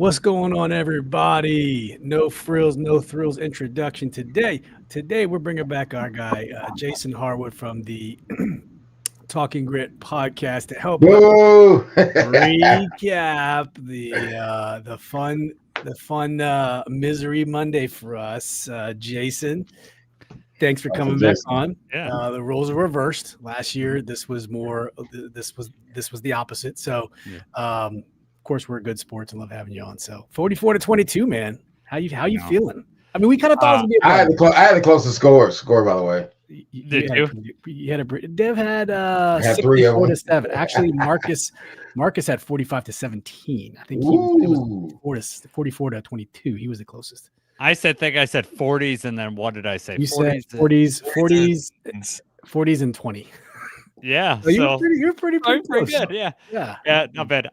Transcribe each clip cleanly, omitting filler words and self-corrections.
What's going on, everybody? No frills, no thrills introduction today. Today, we're bringing back our guy, Jason Harwood from the Talking Grit podcast to help us Boo! recap the fun misery Monday for us. Jason, thanks for coming back on. Yeah. The roles are reversed. Last year, this was the opposite. So, of course, we're good sports and love having you on. So 44-22, man. How you feeling? I mean, we kind of thought it was gonna be I had the closest score, by the way. You had a Dev had had 3 of them. 64-7. Actually, Marcus had 45-17. I think it was 44-22. He was the closest. I said 40s, and then what did I say? You said 40s and 20. Yeah, so you're pretty close. Good. Yeah, not bad.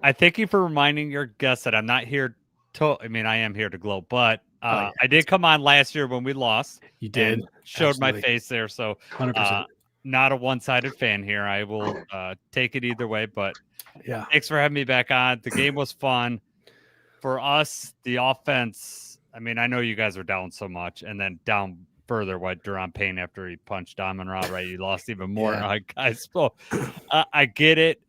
I thank you for reminding your guests that I'm not here to. I mean, I am here to gloat, but I did come on last year when we lost. You did. Showed Absolutely. my face there, so 100%. not a one-sided fan here. I will take it either way, but yeah, thanks for having me back on. The game was fun for us. The offense. I mean, I know you guys are down so much, and then down further. What Daron Payne after he punched Amon Ra, right? You lost even more. Yeah. Guys, so I get it.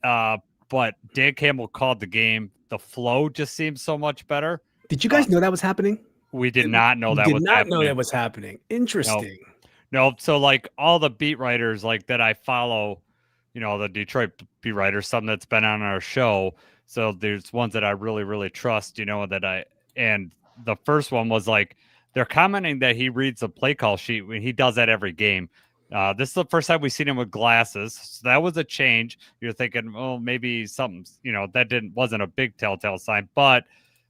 But Dan Campbell called the game. The flow just seems so much better. Did you guys know that was happening? We did not know that was happening. Did not know that was happening. Interesting. No. So like all the beat writers like that I follow, the Detroit beat writers, some that's been on our show. So there's ones that I really, really trust, and the first one was like, they're commenting that he reads the play call sheet when he does that every game. This is the first time we've seen him with glasses. So that was a change. You're thinking, oh, maybe something, that wasn't a big telltale sign. But,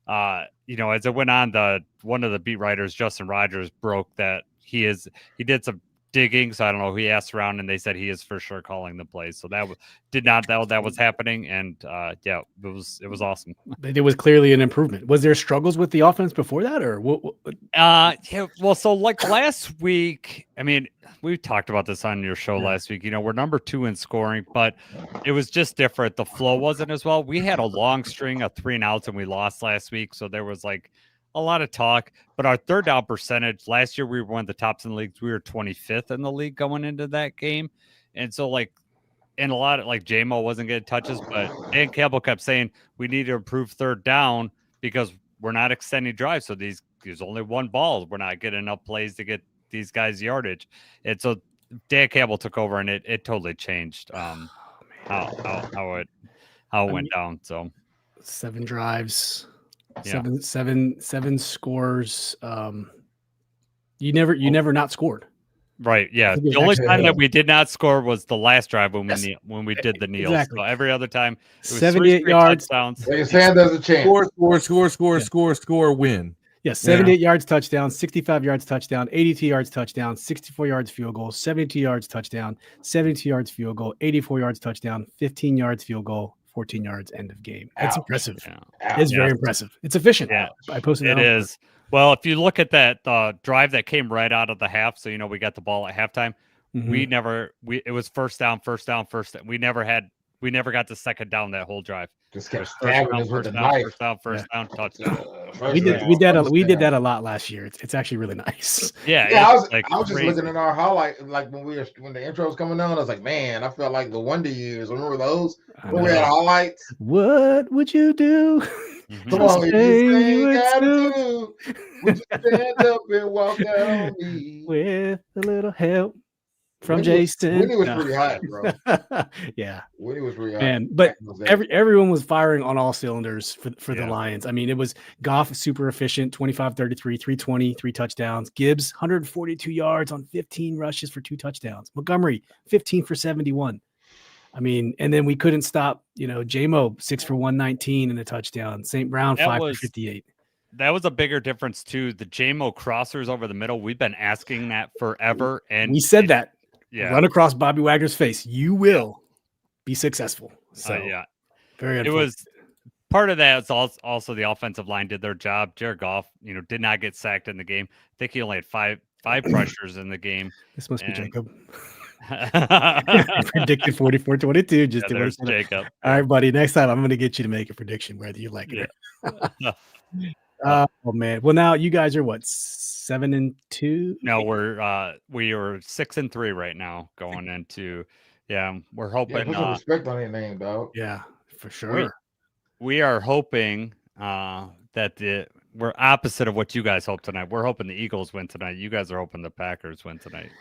as it went on, one of the beat writers, Justin Rogers, broke that he did some digging. So I don't know. He asked around and they said he is for sure calling the plays. So that was happening. And it was awesome. It was clearly an improvement. Was there struggles with the offense before that or what? Well, so like last week, I mean, we talked about this on your show last week. We're number 2 in scoring, but it was just different. The flow wasn't as well. We had a long string of 3-and-outs and we lost last week. So there was like a lot of talk, but our third down percentage last year, we were one of the tops in the league. We were 25th in the league going into that game. And so and a lot of Jaymo wasn't getting touches, but Dan Campbell kept saying we need to improve third down because we're not extending drives. So there's only one ball. We're not getting enough plays to get these guys yardage. And so Dan Campbell took over and it totally changed how it went down. So 7 drives. Seven scores. You never not scored. Right. Yeah. The only time that we did not score was the last drive when we did the kneel. Exactly. So every other time, it was 78 yards. Touchdowns. His hand doesn't change. Score, win. Yeah, 78 yards touchdown, 65 yards touchdown, 82 yards touchdown, 64 yards field goal, 72 yards touchdown, 72 yards field goal, 84 yards touchdown, 15 yards field goal, 14 yards end of game. That's impressive. Yeah. It's very impressive. It's efficient. Yeah, I posted it is. Well, if you look at that drive that came right out of the half, so we got the ball at halftime. Mm-hmm. It was first down. We never got the second down that whole drive. Just kept stabbing us with the knife. First down, touchdown. We did that a lot last year. It's actually really nice. Yeah. I was just looking at our highlight, like when the intro was coming on. I was like, man, I felt like the Wonder Years. Remember those? When we had highlights. What would you do? Mm-hmm. Come on, you gotta do. Would you stand up and walk out on me with a little help from Jason? Winnie was pretty hot, bro. Yeah, Winnie was pretty hot. Man, but everyone was firing on all cylinders for the Lions. I mean, it was Goff super efficient, 25-33, 320, 3 touchdowns. Gibbs 142 yards on 15 rushes for 2 touchdowns. Montgomery 15 for 71. I mean, and then we couldn't stop, Jaymo 6 for 119 and a touchdown. St. Brown 5 for 58. That was a bigger difference too. The Jaymo crossers over the middle. We've been asking that forever, and we said that. Yeah, run across Bobby Wagner's face. You will be successful. So very. It was part of that. It's also the offensive line did their job. Jared Goff, did not get sacked in the game. I think he only had five pressures in the game. This must be Jacob. I predicted 44-22. Just Yeah, to there's Jacob. All right, buddy. Next time I'm going to get you to make a prediction, whether you like it. Oh man. Well, now you guys are what, 7-2? No, we are 6-3 right now going into. Yeah, we're hoping. Yeah, put some respect on your name, dog. Yeah, for sure. We are hoping that we're opposite of what you guys hope tonight. We're hoping the Eagles win tonight. You guys are hoping the Packers win tonight.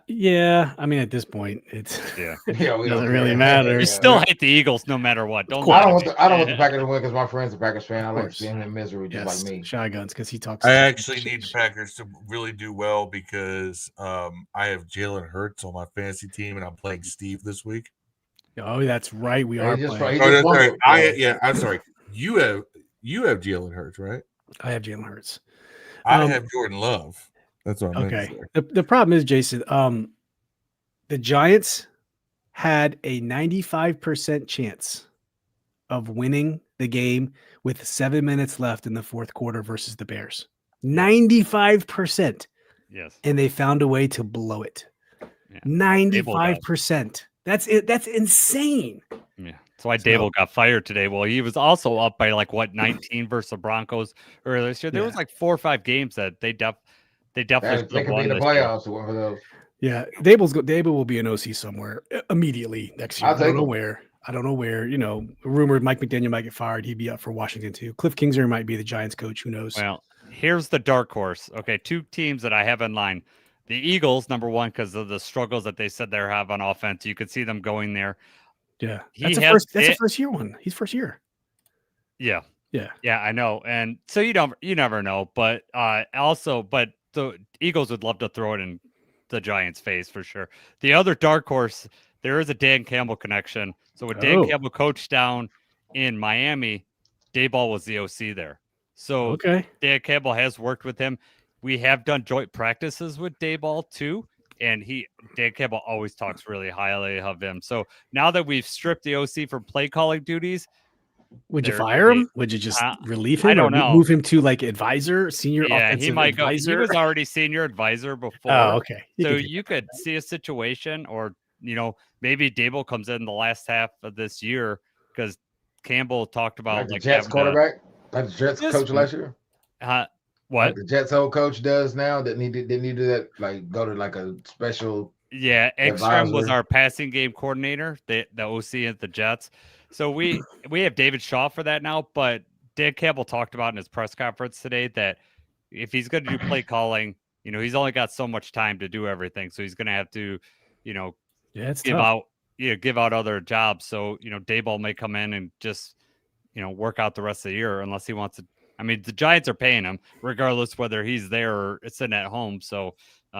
Yeah, I mean at this point, it doesn't really matter. You still hate the Eagles no matter what. I don't want the Packers to win because my friend's a Packers fan. I like seeing him in misery just like me. Shotguns because he talks. I actually need the Packers to really do well because I have Jalen Hurts on my fantasy team and I'm playing Steve this week. Oh, that's right. We are playing. I'm sorry. You have Jalen Hurts, right? I have Jalen Hurts. I have Jordan Love. That's what I'm okay. The problem is, Jason, the Giants had a 95% chance of winning the game with 7 minutes left in the fourth quarter versus the Bears. 95%. Yes. And they found a way to blow it. 95%. That's it. That's insane. Yeah. That's why Dable got fired today. Well, he was also up by 19 versus the Broncos earlier this year. There was 4 or 5 games that they definitely they could be in the playoffs or one of those. Yeah, Dable will be an OC somewhere immediately next year. I don't know where. You know, rumored Mike McDaniel might get fired. He'd be up for Washington too. Cliff Kingsbury might be the Giants coach. Who knows? Well, here's the dark horse. Okay, 2 teams that I have in line. The Eagles, number 1, because of the struggles that they said they have on offense. You could see them going there. Yeah, that's a first year one. He's first year. Yeah, yeah, I know. And so you never know. But but the Eagles would love to throw it in the Giants' face for sure. The other dark horse, there is a Dan Campbell connection. So when Dan Campbell coached down in Miami, Daboll was the OC there. So Dan Campbell has worked with him. We have done joint practices with Daboll too. And Dan Campbell always talks really highly of him. So now that we've stripped the OC from play calling duties, would you fire him? Would you just relieve him? I don't know. Move him to advisor, senior offensive he might advisor? He was already senior advisor before. Oh, okay. You could see a situation, or maybe Dable comes in the last half of this year because Campbell talked about the Jets quarterback, like the Jets coach last year. What like the Jets old coach does now that didn't need to that go to a special. Yeah, Ekstrom was our passing game coordinator, the OC at the Jets. So we have David Shaw for that now, but Dan Campbell talked about in his press conference today that if he's going to do play calling, he's only got so much time to do everything. So he's going to have to, give out other jobs. So, Daboll may come in and just, work out the rest of the year unless he wants to. I mean, the Giants are paying him regardless whether he's there or it's sitting at home. So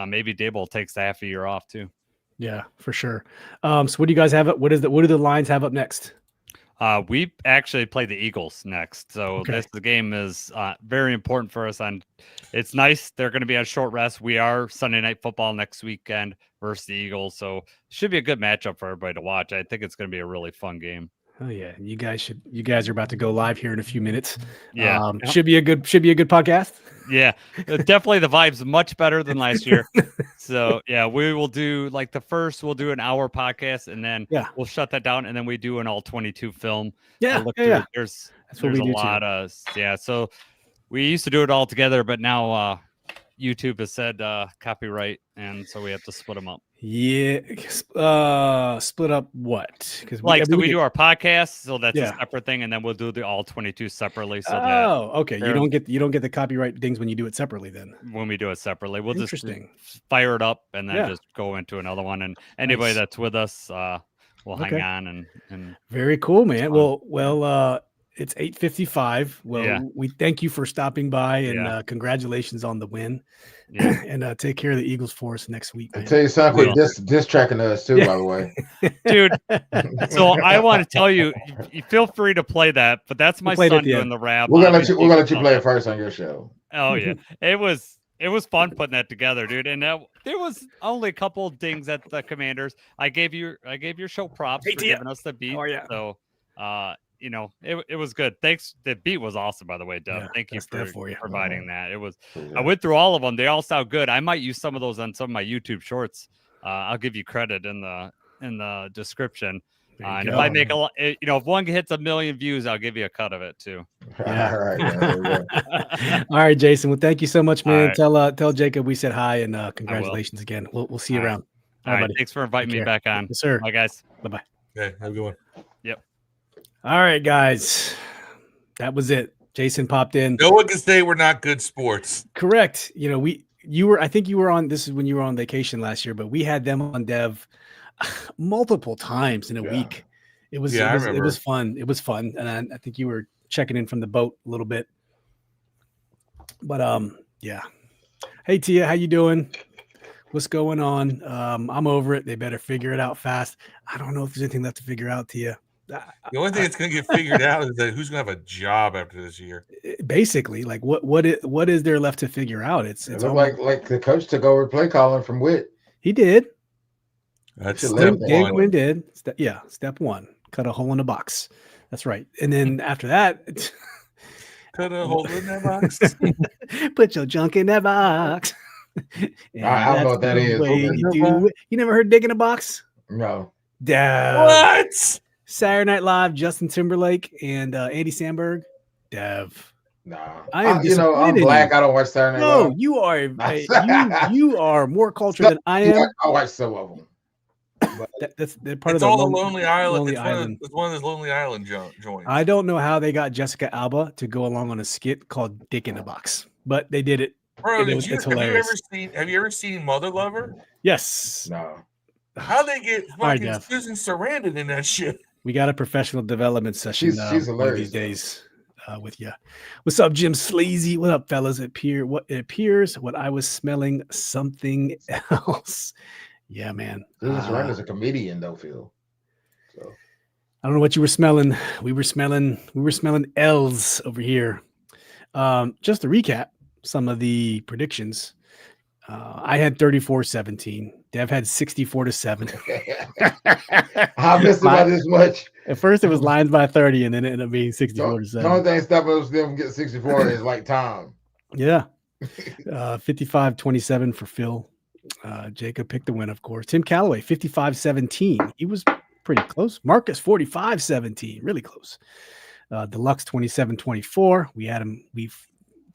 maybe Daboll takes the half a year off too. Yeah, for sure. So what do you guys have? What do the Lions have up next? We actually play the Eagles next. So the game is very important for us. It's nice. They're going to be on short rest. We are Sunday Night Football next weekend versus the Eagles. So it should be a good matchup for everybody to watch. I think it's going to be a really fun game. Oh yeah, you guys are about to go live here in a few minutes. Yeah, should be a good podcast. Yeah, definitely the vibe's much better than last year. So yeah, we will do we'll do an hour podcast and then we'll shut that down and then we do an all 22 film. Yeah. There's a lot of So we used to do it all together, but now YouTube has said copyright, and so we have to split them up. Yeah, split up what? Because we do our podcast, so that's a separate thing, and then we'll do the all 22 separately. So okay. You don't get the copyright things when you do it separately. Then when we do it separately, we'll just fire it up and then just go into another one. And anybody that's with us, will hang on and very cool, man. Well, it's 8:55. Well, we thank you for stopping by and congratulations on the win. Yeah. And take care of the Eagles for us next week. I tell you something, diss tracking us too, by the way. Dude, so I want to tell you feel free to play that, but that's my son doing the rap. We're gonna let you play it first on your show. Oh yeah. It was fun putting that together, dude. And there was only a couple of things at the Commanders. I gave your show props for giving us the beat. Oh yeah. So it was good. Thanks. The beat was awesome, by the way, Doug. Thank you for providing that. It was. I went through all of them. They all sound good. I might use some of those on some of my YouTube shorts I'll give you credit in the description. And go. if I make a lot, if one hits 1 million views, I'll give you a cut of it too. Yeah. All right, man, there we go. All right, Jason. Well, thank you so much, man. Right. Tell Jacob we said hi and congratulations again. We'll see you All right. around. All right, buddy. Thanks for inviting me back on. Yes, sir. Bye, guys. Bye-bye. Okay, have a good one. Yep. All right, guys. That was it. Jason popped in. No one can say we're not good sports. Correct. I think you were on, this is when you were on vacation last year, but we had them on Dev multiple times in a week. It was fun. It was fun. And I think you were checking in from the boat a little bit. But yeah. Hey Tia, how you doing? What's going on? I'm over it. They better figure it out fast. I don't know if there's anything left to figure out, Tia. The only thing that's going to get figured out is that who's going to have a job after this year. Basically, like what is there left to figure out? It's almost like the coach took over play calling from Witt. He did. That's Dan Quinn did. Step one. Cut a hole in the box. That's right. And then after that, cut a hole in that box. Put your junk in that box. I don't know what that is. You never heard "Dick in a Box"? No. What? Saturday Night Live, Justin Timberlake and Andy Samberg. Dev. Nah. I'm black. I don't watch Saturday Night Live. No, you are you are more cultured than I am. I watch some of them. That's part it's of all the Lonely Island. It's one of those Lonely Island joints. I don't know how they got Jessica Alba to go along on a skit called "Dick in a Box," but they did it. Bro, have you ever seen Mother Lover? Yes. No. How they get fucking Susan Sarandon in that shit? We got a professional development session. She's hilarious these days with you. What's up, Jim Sleazy? What up, fellas? It appears what I was smelling something else. Yeah, man. Susan Sarandon's a comedian, though, Phil. So I don't know what you were smelling. We were smelling L's over here. Just to recap some of the predictions. I had 34-17. Dev had 64-7. I missed about this much. At first, it was Lions by 30, and then it ended up being 64-7. The only thing stopping us from getting 64 is like time. Yeah. 55-27 for Phil. Jacob picked the win, of course. Tim Calloway, 55-17. He was pretty close. Marcus, 45-17. Really close. Deluxe, 27-24. We had him.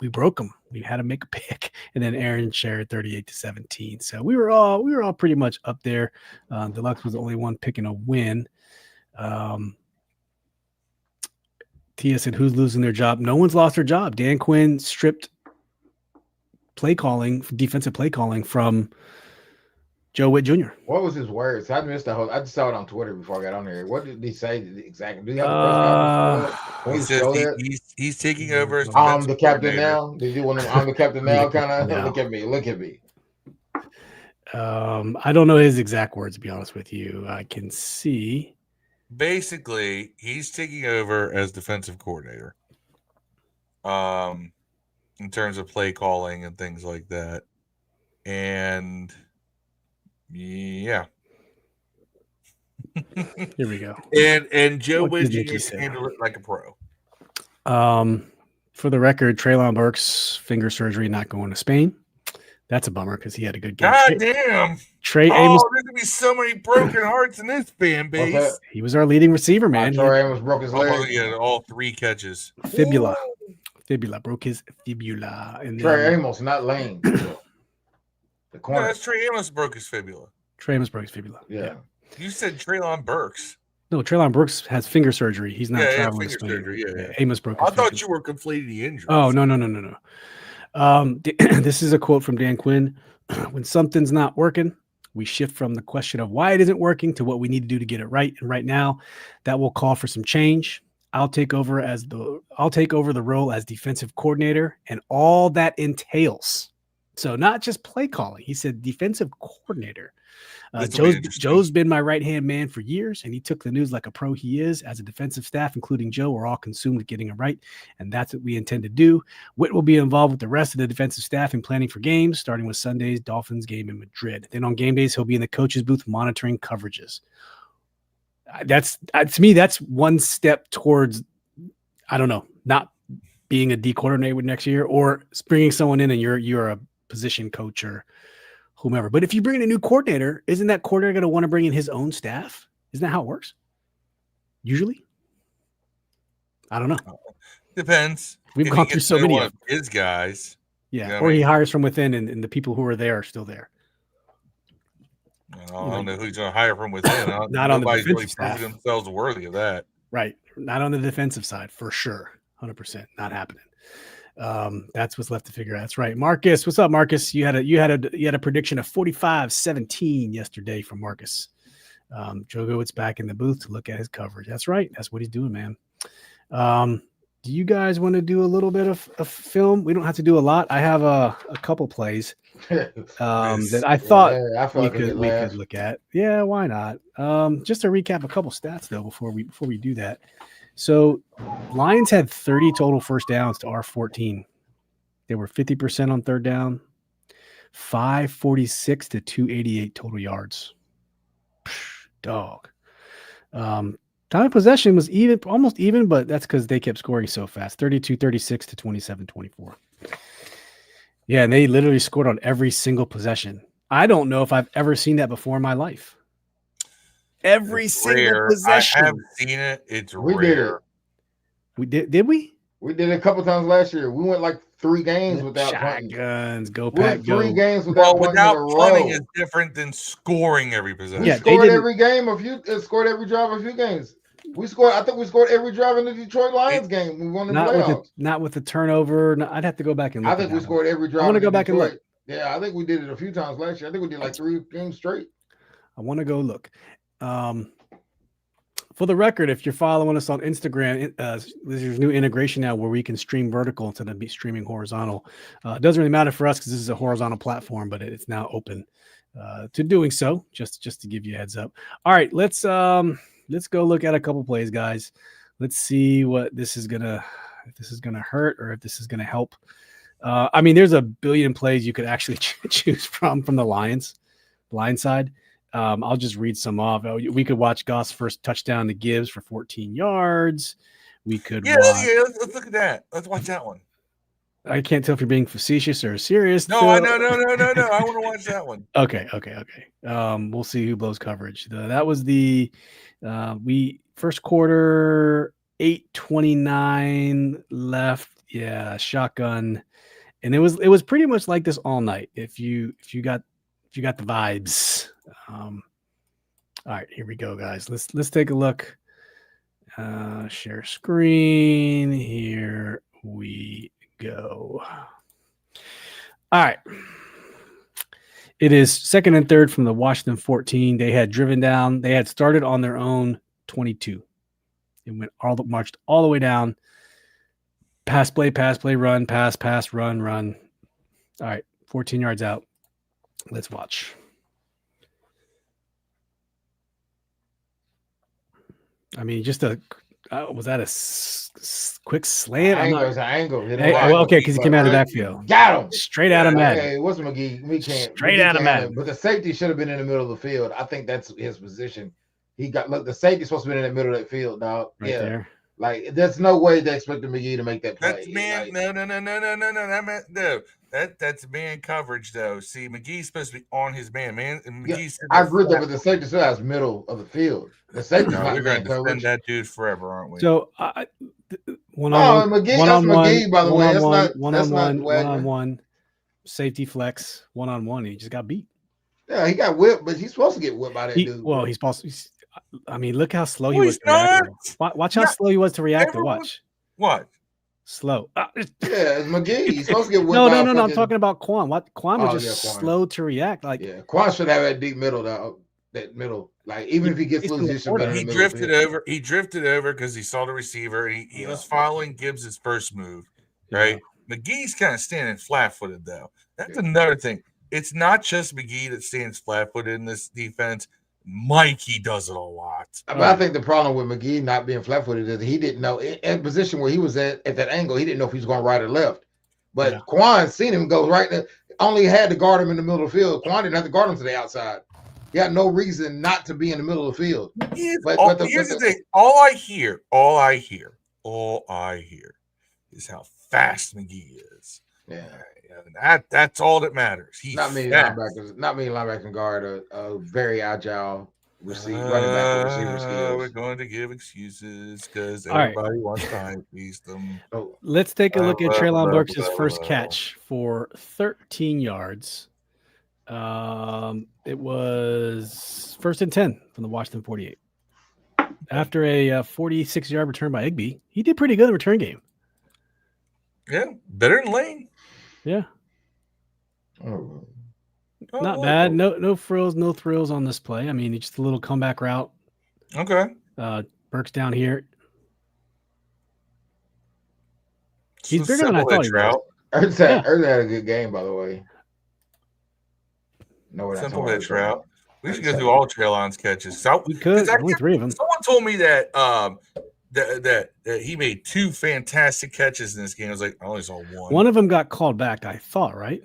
We broke him. We had to make a pick, and then Aaron shared 38-17. So we were all pretty much up there. Deluxe was the only one picking a win. Tia said, "Who's losing their job?" No one's lost their job. Dan Quinn stripped defensive play calling from Joe Witt Jr. What was his words? I missed the whole. I just saw it on Twitter before I got on here. What did he say exactly? Do you have a press conference? He's taking over. As I'm the captain now. Did you want to? I'm the captain now. Kind of. No. Look at me. I don't know his exact words, to be honest with you. I can see. Basically, he's taking over as defensive coordinator. In terms of play calling and things like that, and yeah. Here we go. And Joe Witt Jr. handle it like a pro. For the record, Treylon Burks finger surgery, not going to Spain. That's a bummer because he had a good game. God damn. Trey Amos. There's gonna be so many broken hearts in this fan base. He was our leading receiver, man. Trey Amos broke his leg. He had all 3 catches. Fibula. Broke his fibula. And Trey Amos, not Lane. The corner. No, that's Trey Amos broke his fibula. Trey Amos broke his fibula. Yeah. You said Treylon Burks. No, Treylon Burks has finger surgery. He's not traveling to Spain. Surgery, yeah. Amos broke his fibula. You were conflating the injuries. Oh, no. This is a quote from Dan Quinn. When something's not working, we shift from the question of why it isn't working to what we need to do to get it right. And right now, that will call for some change. I'll take over the role as defensive coordinator and all that entails. So not just play calling. He said defensive coordinator. Joe's been my right-hand man for years, and he took the news like a pro he is. As a defensive staff, including Joe, we're all consumed with getting it right, and that's what we intend to do. Witt will be involved with the rest of the defensive staff in planning for games, starting with Sunday's Dolphins game in Madrid. Then on game days, he'll be in the coach's booth monitoring coverages. That's to me, that's one step towards, I don't know, not being a D coordinator next year or bringing someone in and you're a position coach or whomever. But if you bring in a new coordinator, isn't that coordinator going to want to bring in his own staff? Isn't that how it works? Usually, I don't know. Depends. We've gone through so many of his guys. Yeah, you know or he hires from within, and the people who are there are still there. I don't know who he's going to hire from within. Not on the defensive really staff. proven themselves worthy of that. Right. Not on the defensive side, for sure. 100%. Not happening. That's what's left to figure out. That's right. Marcus, what's up, Marcus? You had a prediction of 45-17 yesterday from Marcus. Joe Good's back in the booth to look at his coverage. That's right. That's what he's doing, man. Do you guys want to do a little bit of film? We don't have to do a lot. I have a couple plays that I thought we could look at. Yeah, why not? Just to recap a couple stats though before we do that. So Lions had 30 total first downs to our 14. They were 50% on third down, 546 to 288 total yards. Dog. Time of possession was almost even, but that's because they kept scoring so fast. 32-36 to 27-24. Yeah, and they literally scored on every single possession. I don't know if I've ever seen that before in my life. Every single possession. I have seen it. It's rare. We did we? We did it a couple times last year. We went like 3 games without punting. Shotguns, go Pack, go. 3 games without punting is different than scoring every possession. We scored every game. Scored every drive a few games. I think we scored every drive in the Detroit Lions game. We won the playoffs. Not with the turnover. No, I'd have to go back and look. I think we scored every drive. I want to go back and look. Yeah, I think we did it a few times last year. I think we did like 3 games straight. I want to go look. For the record, if you're following us on Instagram, there's new integration now where we can stream vertical instead of streaming horizontal. It doesn't really matter for us because this is a horizontal platform, but it's now open to doing so. Just to give you a heads up. All right, let's go look at a couple plays, guys. Let's see what this is gonna hurt or if this is gonna help. I mean, there's a billion plays you could actually choose from the Lions side. I'll just read some off. We could watch Goff's first touchdown to Gibbs for 14 yards. We could let's look at that. Let's watch that one. I can't tell if you're being facetious or serious. No. I want to watch that one. Okay. We'll see who blows coverage. That was the first quarter, 8:29 left. Yeah, shotgun. And it was pretty much like this all night. If you got the vibes. All right, here we go, guys. Let's take a look. Share screen. Here we go. All right. It is 2nd and 3rd from the Washington 14. They had driven down. They had started on their own 22. It marched all the way down. Pass, play, run, pass, run. All right, 14 yards out. Let's watch. I mean, just was that a quick slant? It was an angle. Okay, because he came out of the backfield. Got him. Straight out of Madden. Hey, what's McGee? Straight out of Madden. But the safety should have been in the middle of the field. I think that's his position. The safety's supposed to be in the middle of that field, dog. Right there. Like, there's no way they expected McGee to make that play. That's man. No. That's man coverage though. See, McGee's supposed to be on his man. I agree with that, but the safety still has middle of the field. The safety. We're going to defend that dude forever, aren't we? So one on one, safety flex, one. He just got beat. Yeah, he got whipped, but he's supposed to get whipped by that dude. Well, he's supposed to. I mean, look how slow he was to react. Watch how slow he was to react. Watch. What? Slow. Yeah, it's McGee. He's supposed to get whipped. No. I'm talking about Quan. Quan was just slow to react. Like, Quan should have that deep middle. That middle. Like, even if he gets loose, he drifted over. He drifted over because he saw the receiver. And he was following Gibbs' first move. Right. Yeah. McGee's kind of standing flat-footed though. That's another thing. It's not just McGee that stands flat-footed in this defense. Mikey does it a lot. But I think the problem with McGee not being flat-footed is he didn't know in position where he was at that angle. He didn't know if he was going right or left. But Quan seen him go right there. Only had to guard him in the middle of the field. Quan didn't have to guard him to the outside. He had no reason not to be in the middle of the field. Here's the thing. All I hear is how fast McGee is. Yeah. That's all that matters. He's not many fast. linebackers. Not many linebackers can guard a very agile running back with receiver skills. We're going to give excuses because All right. everybody wants to hype beast them. Let's take a look at Treylon Burks' first catch for 13 yards. It was 1st and 10 from the Washington 48. After a 46-yard return by Igby, he did pretty good in the return game. Yeah, better than Lane. Yeah. Oh. Not bad. No frills, no thrills on this play. I mean, just a little comeback route. Okay. Burks down here. So He's bigger than I thought he was. Ertz had a good game, by the way. No, simple hitch route. We should go through all Treylon's catches. We could. Only 3 of them. Someone told me that that he made 2 fantastic catches in this game. I was like, I only saw 1. One of them got called back, I thought, right?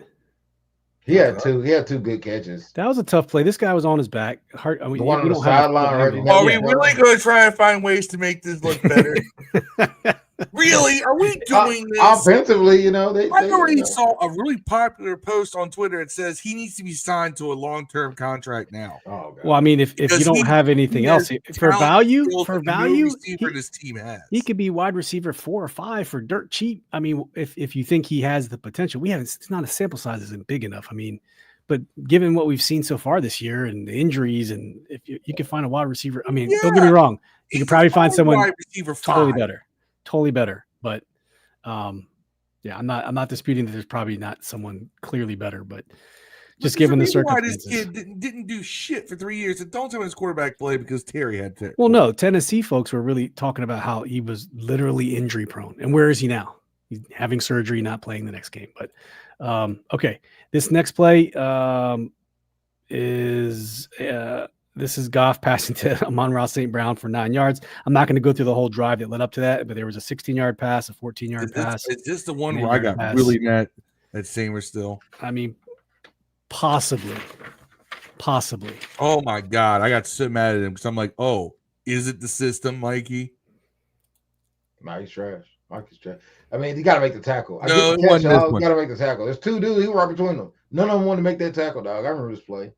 He had 2. He had 2 good catches. That was a tough play. This guy was on his back. The one on the sideline. Are we really going to try and find ways to make this look better? Really? Are we doing this? Offensively, I already saw a really popular post on Twitter. It says he needs to be signed to a long-term contract now. Oh, God. Well, I mean, if you don't have anything else for value, this team has. He could be wide receiver 4 or 5 for dirt cheap. I mean, if you think he has the potential, it's not a sample size isn't big enough. I mean, but given what we've seen so far this year and the injuries, and if you can find a wide receiver, I mean, don't get me wrong, you could probably find someone totally better. But I'm not disputing that there's probably not someone clearly better, but just given the circumstances. Why this kid didn't do shit for 3 years, and don't tell him his quarterback play because Terry had to. Well, no, Tennessee folks were really talking about how he was literally injury prone, and where is he now? He's having surgery, not playing the next game. But okay, this next play this is Goff passing to Amon-Ra St. Brown for 9 yards. I'm not going to go through the whole drive that led up to that, but there was a 16-yard pass, a 14-yard pass. Is this the one where I got really mad at Samer still? I mean, possibly. Oh, my God. I got so mad at him because I'm like, oh, is it the system, Mikey? No, he's trash. Mikey's trash. I mean, you got to make the tackle. You got to make the tackle. There's 2 dudes. He was right between them. None of them wanted to make that tackle, dog. I remember this play.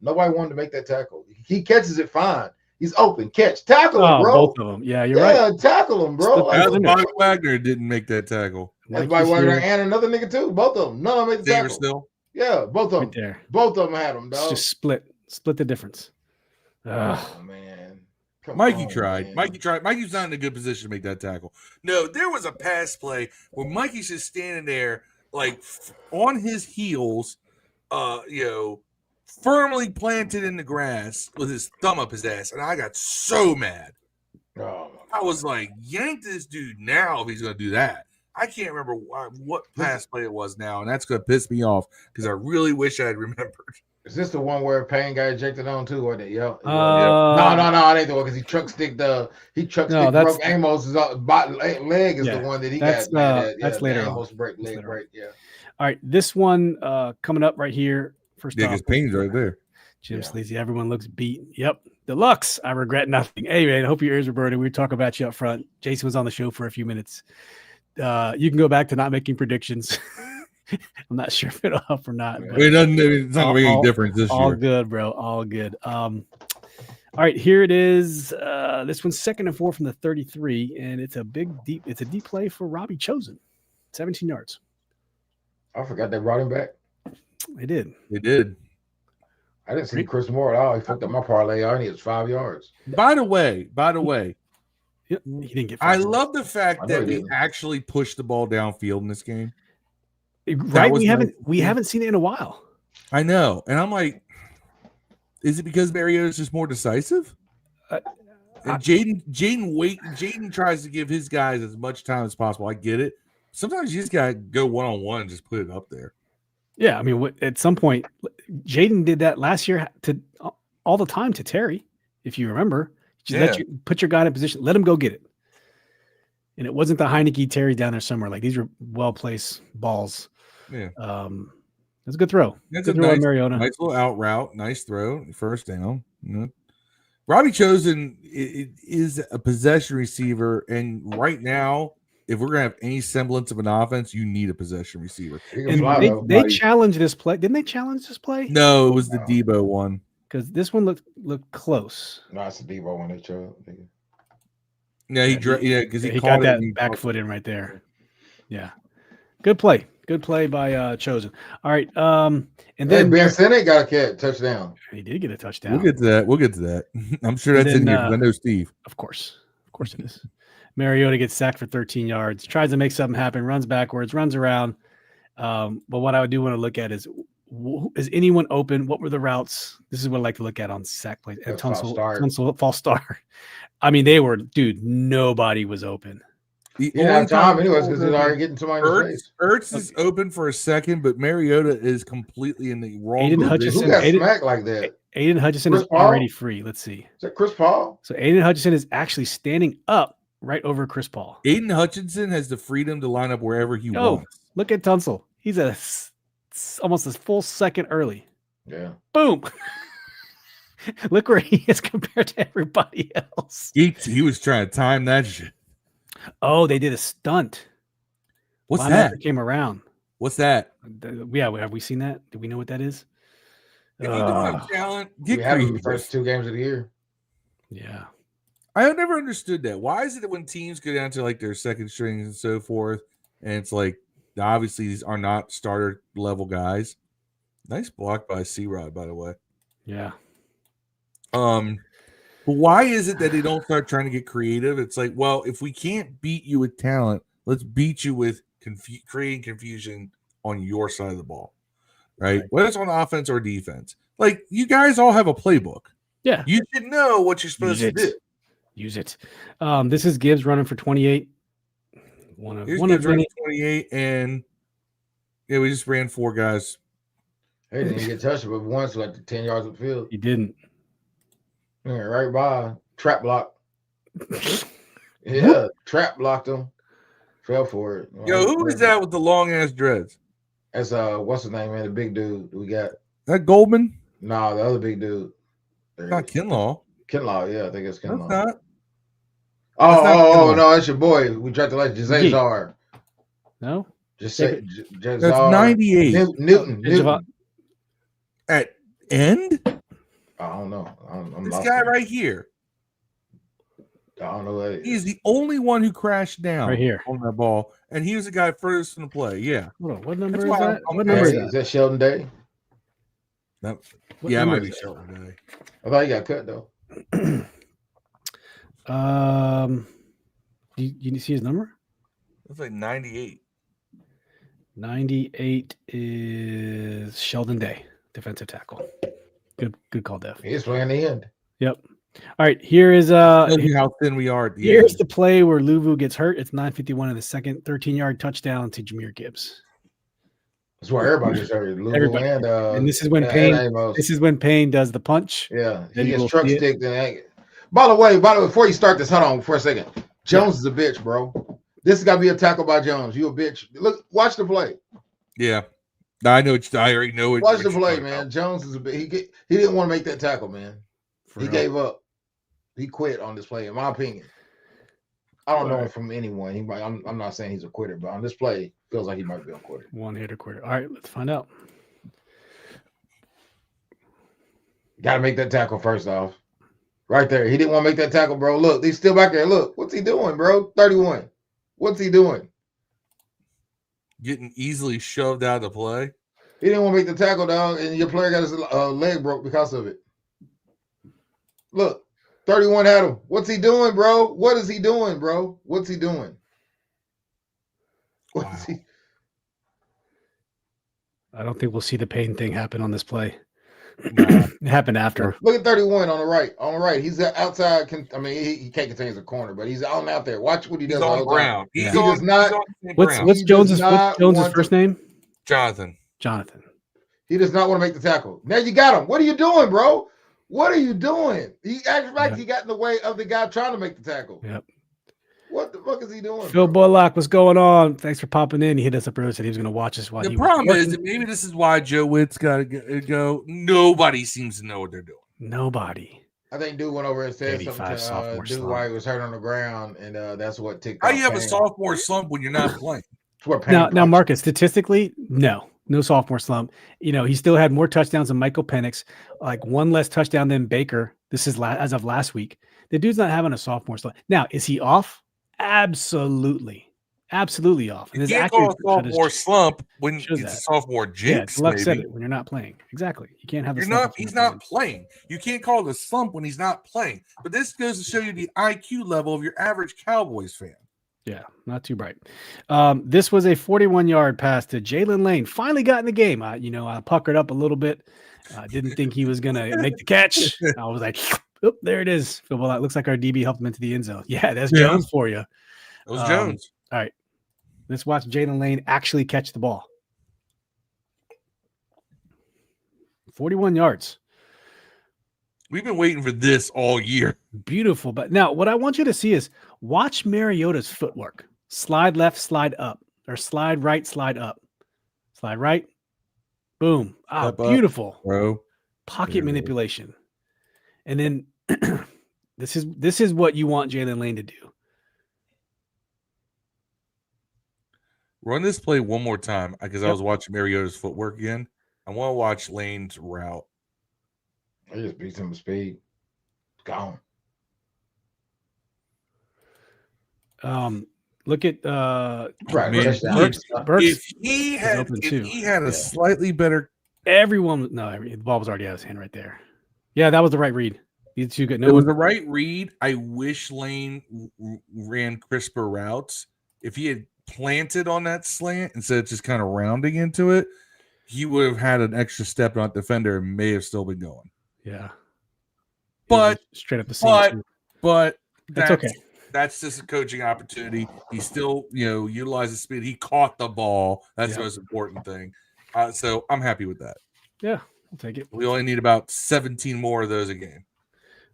Nobody wanted to make that tackle. He catches it fine. He's open. Tackle him, bro. Both of them. Yeah, you're right. Yeah, tackle him, bro. Bobby Wagner didn't make that tackle. That's Bobby Wagner and another nigga too. Both of them. None of them made the tackle. Still? Yeah, both of them. Right there. Both of them had them, dog. Just split the difference. Oh, man. Mikey tried. Mikey's not in a good position to make that tackle. No, there was a pass play where Mikey's just standing there, like on his heels, firmly planted in the grass with his thumb up his ass, and I got so mad. Oh, I was like, yank this dude now if he's going to do that. I can't remember what pass play it was now, and that's going to piss me off because I really wish I had remembered. Is this the one where Payne got ejected on too, or that? Yeah. No, it ain't the one because he truck stick broke Amos's leg is the one that he got. That's later. Amos break. Yeah. All right, this one coming up right here. First off, because Payne's right there. Jim Sleazy, everyone looks beat. Yep. Deluxe. I regret nothing. Hey, man, I hope your ears are burning. We were talking about you up front. Jason was on the show for a few minutes. You can go back to not making predictions. I'm not sure if it'll help or not. It's not going to make any difference this year. All good, bro. All good. All right, here it is. This one's 2nd and 4 from the 33, and it's a deep play for Robbie Chosen. 17 yards. I forgot they brought him back. They did. I didn't see Chris Moore at all. He fucked up my parlay. All I need is 5 yards. By the way, he didn't get. I love the fact that we actually pushed the ball downfield in this game. Right? We haven't seen it in a while. I know, and I'm like, is it because Mariota's just more decisive? And Jayden tries to give his guys as much time as possible. I get it. Sometimes you just gotta go 1-on-1 and just put it up there. Yeah, I mean, at some point, Jayden did that last year all the time to Terry, if you remember. Just put your guy in a position, let him go get it. And it wasn't the Heineke Terry down there somewhere. Like, these were well-placed balls. Yeah. That's a good throw. That's a Mariota. Nice little out route. Nice throw. First down. Mm-hmm. Robbie Chosen is a possession receiver, and right now if we're gonna have any semblance of an offense, you need a possession receiver. And they challenged this play. Didn't they challenge this play? No, it was the Debo one. Because this one looked close. No, it's the Debo one they chose. Yeah, because he got that back foot in right there. Yeah, good play by Chosen. All right, and then Ben Sinnott got a touchdown. He did get a touchdown. We'll get to that. I'm sure that's in here because I know Steve. Of course it is. Mariota gets sacked for 13 yards. Tries to make something happen. Runs backwards. Runs around. But what I do want to look at is anyone open? What were the routes? This is what I like to look at on sack plays. And Tunsil, false start. I mean, nobody was open. He didn't have time anyways because he's already getting somebody in the face. Ertz is open for a second, but Mariota is completely in the wrong. Aiden Hutchinson, who got smacked like that? Aiden Hutchinson is already free. Let's see. Is that Chris Paul? So Aiden Hutchinson is actually standing up right over Chris Paul. Aiden Hutchinson has the freedom to line up wherever he wants. Look at Tunsil. He's almost a full second early. Yeah. Boom. Look where he is compared to everybody else. He was trying to time that shit. Oh, they did a stunt. What's that? Came around. What's that? Yeah, have we seen that? Do we know what that is? If you don't have talent, we have the first 2 games of the year. Yeah. I never understood that. Why is it that when teams go down to like their second strings and so forth, and it's like obviously these are not starter level guys. Nice block by C-Rod, by the way. Yeah. But why is it that they don't start trying to get creative? It's like, well, if we can't beat you with talent, let's beat you with creating confusion on your side of the ball, right? Whether it's on offense or defense. Like, you guys all have a playbook. Yeah. You should know what you're supposed to do. Use it. This is Gibbs running for 28. One of 28, and yeah, we just ran 4 guys. Hey, didn't get touched, but once like 10 yards of the field. He didn't. Yeah, right by trap block. Yeah, trap blocked him. Fell for it. Yo, who is that with the long ass dreads? That's what's his name, man? The big dude we got. That Goldman? No, the other big dude. Not Kinlaw. Kinlaw, yeah, I think it's Kinlaw. That's not. Oh, no, that's your boy. We tried to like Jazar. No, just say That's 98. Newton. At end? I don't know. This guy right here. I don't know. He's the only one who crashed down right here on that ball, and he was the guy furthest from the play. Yeah. Hold on. What number is that? What number is that? Sheldon Day? Yeah, it might be Sheldon Day. I thought he got cut though. You see his number? It's like 98. 98 is Sheldon Day, defensive tackle. Good call, Def. He's playing the end. Yep. All right, here is how thin we are at the here's end. the play where Luvu gets hurt. It's 9:51 in the second, 13-yard touchdown to Jahmyr Gibbs. That's why everybody gets hurt. Everybody. And this is when Payne does the punch. Yeah, he gets truck sticked. By the way, before you start this, hold on for a second. Jones is a bitch, bro. This has got to be a tackle by Jones. You a bitch. Look, watch the play. Yeah. I already know it. Watch the play, man. Jones is a bitch. He didn't want to make that tackle, man. He gave up. He quit on this play, in my opinion. I don't know him from anyone. I'm not saying he's a quitter, but on this play, feels like he might be a quitter. One-hitter quitter. All right, let's find out. Got to make that tackle first off. Right there. He didn't want to make that tackle, bro. Look, he's still back there. Look, what's he doing, bro? 31. What's he doing? Getting easily shoved out of the play. He didn't want to make the tackle, dog, and your player got his leg broke because of it. Look, 31 had him. What's he doing, bro? What is he doing, bro? What's he doing? What's he? I don't think we'll see the Payne thing happen on this play. It happened after. Look at 31 on the right. On the right, he's outside. I mean, he can't contain his corner, but he's on out there. Watch what he does. He's on the ground. He does not. What's Jones's first name? Jonathan. He does not want to make the tackle. Now you got him. What are you doing, bro? What are you doing? He acts like he got in the way of the guy trying to make the tackle. Yep. What the fuck is he doing? Phil Bullock, what's going on? Thanks for popping in. He hit us up earlier, said he was going to watch us while the problem is that maybe this is why Joe Witt's got to go. Nobody seems to know what they're doing. Nobody. I think dude went over and said something 85 to sophomore dude slump. while he was hurt on the ground, and that's what ticked How off you have a Payne. sophomore slump when you're not playing? That's what Payne Now, punched. Marcus, statistically, no sophomore slump. He still had more touchdowns than Michael Penix, like one less touchdown than Baker. This is as of last week. The dude's not having a sophomore slump. Now, is he off? Absolutely off. And You his can't call a accuracy shot sophomore slump when shows it's that. a sophomore jinx. Luck said Maybe it when you're not playing. Exactly. You can't have the you're slump not. if you're He's not not playing. You can't call it a slump when he's not playing. But this goes to show you the IQ level of your average Cowboys fan. Yeah, not too bright. This was a 41-yard pass to Jayden Lane. Finally got in the game. I puckered up a little bit. Didn't think he was going to make the catch. I was like, oop, there it is. Well, that looks like our DB helped him into the end zone. Yeah, that's Jones for you. It was Jones. All right. Let's watch Jayden Lane actually catch the ball. 41 yards. We've been waiting for this all year. Beautiful. But now what I want you to see is watch Mariota's footwork. Slide left, slide up, or slide right, slide up. Slide right. Boom. Ah, beautiful. Bro. Pocket manipulation. And then this is what you want Jayden Lane to do. Run this play one more time because I was watching Mariota's footwork again. I want to watch Lane's route. I just beat him with speed. Gone. Look at Right. Burks If he had a slightly better, the ball was already out of his hand right there. Yeah, that was the right read. These two good. It was the right read. I wish Lane ran crisper routes. If he had planted on that slant instead of just kind of rounding into it, he would have had an extra step on defender and may have still been going. Yeah. But straight up the seam. But that's okay. That's just a coaching opportunity. He still, utilizes speed. He caught the ball. That's the most important thing. So I'm happy with that. Yeah, I'll take it. We only need about 17 more of those a game.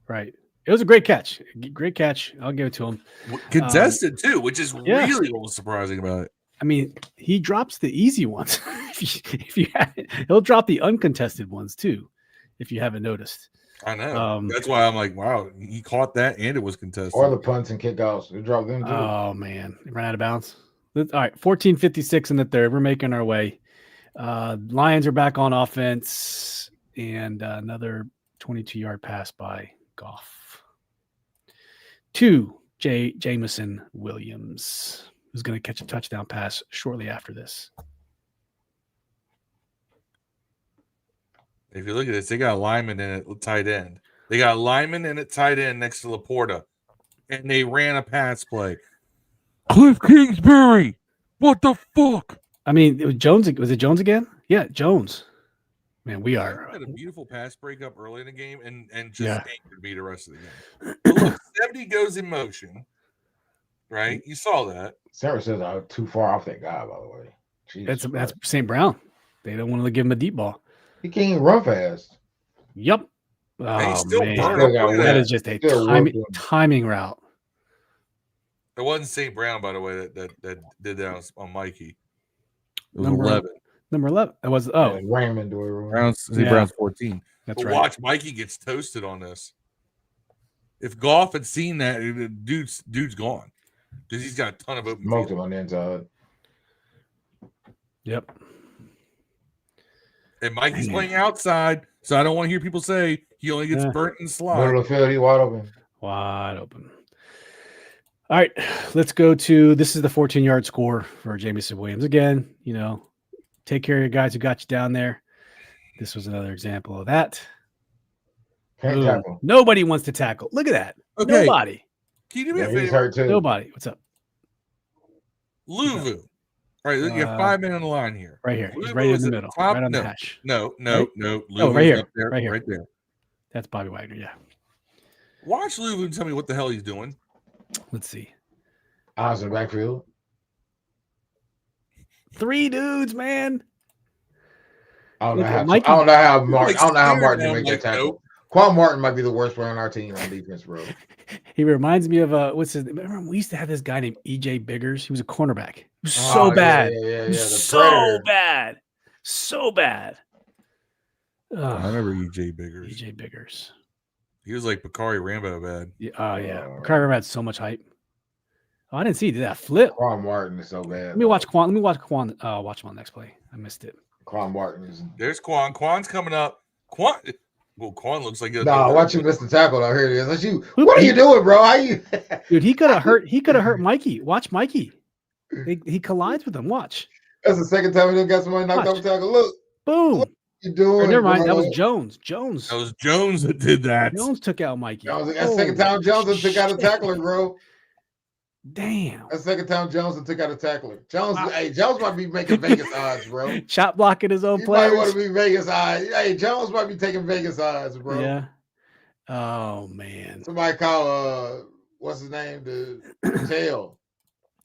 Right. It was a great catch. Great catch. I'll give it to him. Contested too, which is really what was surprising about it. I mean, he drops the easy ones. if you he'll drop the uncontested ones too, if you haven't noticed. I know. That's why I'm like, wow, he caught that and it was contested. Or the punts and kickoffs. We dropped them too. Oh man, it ran out of bounds. All right, 14:56 in the third. We're making our way. Lions are back on offense, and another 22-yard pass by Goff to Jameson Williams, who's going to catch a touchdown pass shortly after this. If you look at this, they got a lineman in it, tight end. They got a lineman in it, tight end next to Laporta, and they ran a pass play. Cliff Kingsbury, what the fuck? I mean, it was Jones. Was it Jones again? Yeah, Jones. Man, we are. Had a beautiful pass breakup early in the game, and just anchored me the rest of the game. But look, 70 goes in motion, right? You saw that. Sarah says I'm too far off that guy. By the way, Jesus that's St. Brown. They don't want to give him a deep ball. He can't even run fast. Yep. Oh, man. That is just a timing route. It wasn't St. Brown, by the way, that did that on Mikey. It was number 11. Number 11. It was Raymond. Brown's 14. That's but right. Watch, Mikey gets toasted on this. If Goff had seen that, dude's gone because he's got a ton of open. Smoked him on the inside. Yep. And Mikey's playing outside, so I don't want to hear people say he only gets burnt in the slot. Middle of the field, he wide open. Wide open. All right, let's go to this is the 14-yard score for Jameson Williams. Again, take care of your guys who got you down there. This was another example of that. Can't tackle. Nobody wants to tackle. Look at that. Okay. Nobody. Can you do me a He's favor? hurt too. Nobody. What's up? Luvu. All right, you have 5 men on the line here. Right here. He's right in the middle. Right on the hash. No. Luvu's right here. Up there, right here. Right there. That's Bobby Wagner, yeah. Watch Luvu and tell me what the hell he's doing. Let's see. Eyes in the backfield. 3 dudes, man. I don't know how Martin can make that tackle. Quan Martin might be the worst player on our team on defense, bro. He reminds me of what's his name? Remember we used to have this guy named EJ Biggers. He was a cornerback. He was so bad. Yeah. So bad. So bad. I remember EJ Biggers. EJ Biggers. He was like Bakari Rambo bad. Yeah, Bakari had so much hype. Oh, I didn't see that flip. Quan Martin is so bad. Let me watch Quan. Watch him on the next play. I missed it. Quan Martin is. There's Quan. Quan's coming up. Quan looks like watch you miss the tackle. Here it is. That's you. What are you doing, bro? How you? Dude, he could have hurt Mikey. Watch Mikey. He collides with him. Watch. That's the second time we got somebody knocked off the tackle. Look. Boom. What you doing? Never mind. Bro? That was Jones. That was Jones that did that. Jones took out Mikey. That's second time Jones took out a tackler, bro. Damn. That's the second time Jones took out a tackler. Jones might be making Vegas odds, bro. Chop blocking his own He players. might want to be Vegas odds. Hey, Jones might be taking Vegas odds, bro. Yeah. Oh man. Somebody call what's his name? The Patel.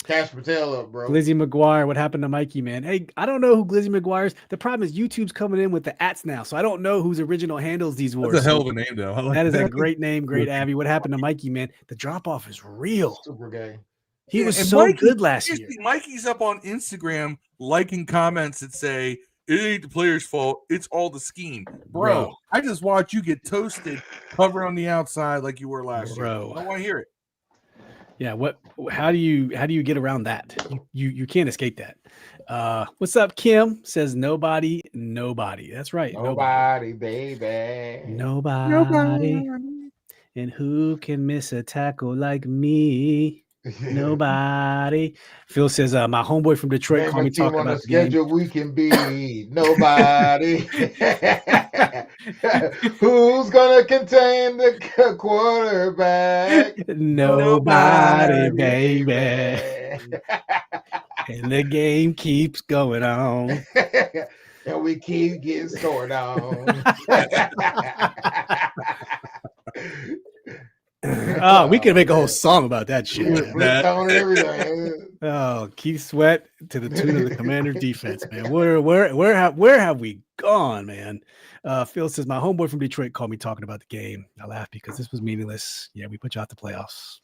Cash Patel up, bro. Glizzy McGuire. What happened to Mikey, man? Hey, I don't know who Glizzy McGuire is. The problem is YouTube's coming in with the ats now, so I don't know whose original handles these were. That's a hell of a name, though. That is a great name, great Abby. What happened to Mikey, man? The drop off is real. Super gay. He was so good last year. Mikey's up on Instagram liking comments that say it ain't the player's fault, it's all the scheme. Bro, I just watched you get toasted covered on the outside like you were last year. I don't want to hear it. Yeah, how do you get around that? You can't escape that. What's up, Kim? Says nobody. That's right. Nobody, baby. Nobody. And who can miss a tackle like me? Nobody. Phil says, my homeboy from Detroit called me talking about the schedule. We can be nobody. Who's gonna contain the quarterback? Nobody, baby. And the game keeps going on. And we keep getting scored on. Oh, we can make a whole song about that shit. Oh, Keith Sweat to the tune of the Commander defense, man. Where have we gone, man? Phil says my homeboy from Detroit called me talking about the game. I laughed because this was meaningless. Yeah, we put you out the playoffs.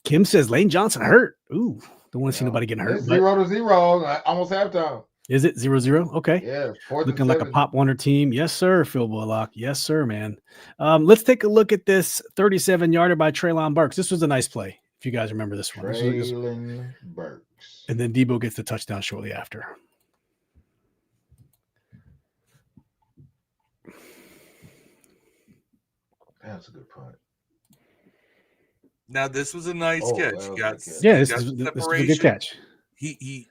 Kim says Lane Johnson hurt. Ooh, don't want to see nobody getting hurt. 0-0, almost halftime. Is it 0-0? Okay. Yeah. Looking like a Pop Warner team. Yes, sir, Phil Bullock. Yes, sir, man. Let's take a look at this 37-yarder by Treylon Burks. This was a nice play, if you guys remember this one. Treylon Burks. And then Debo gets the touchdown shortly after. That's a good punt. Now, this was a nice catch. This was a good catch. He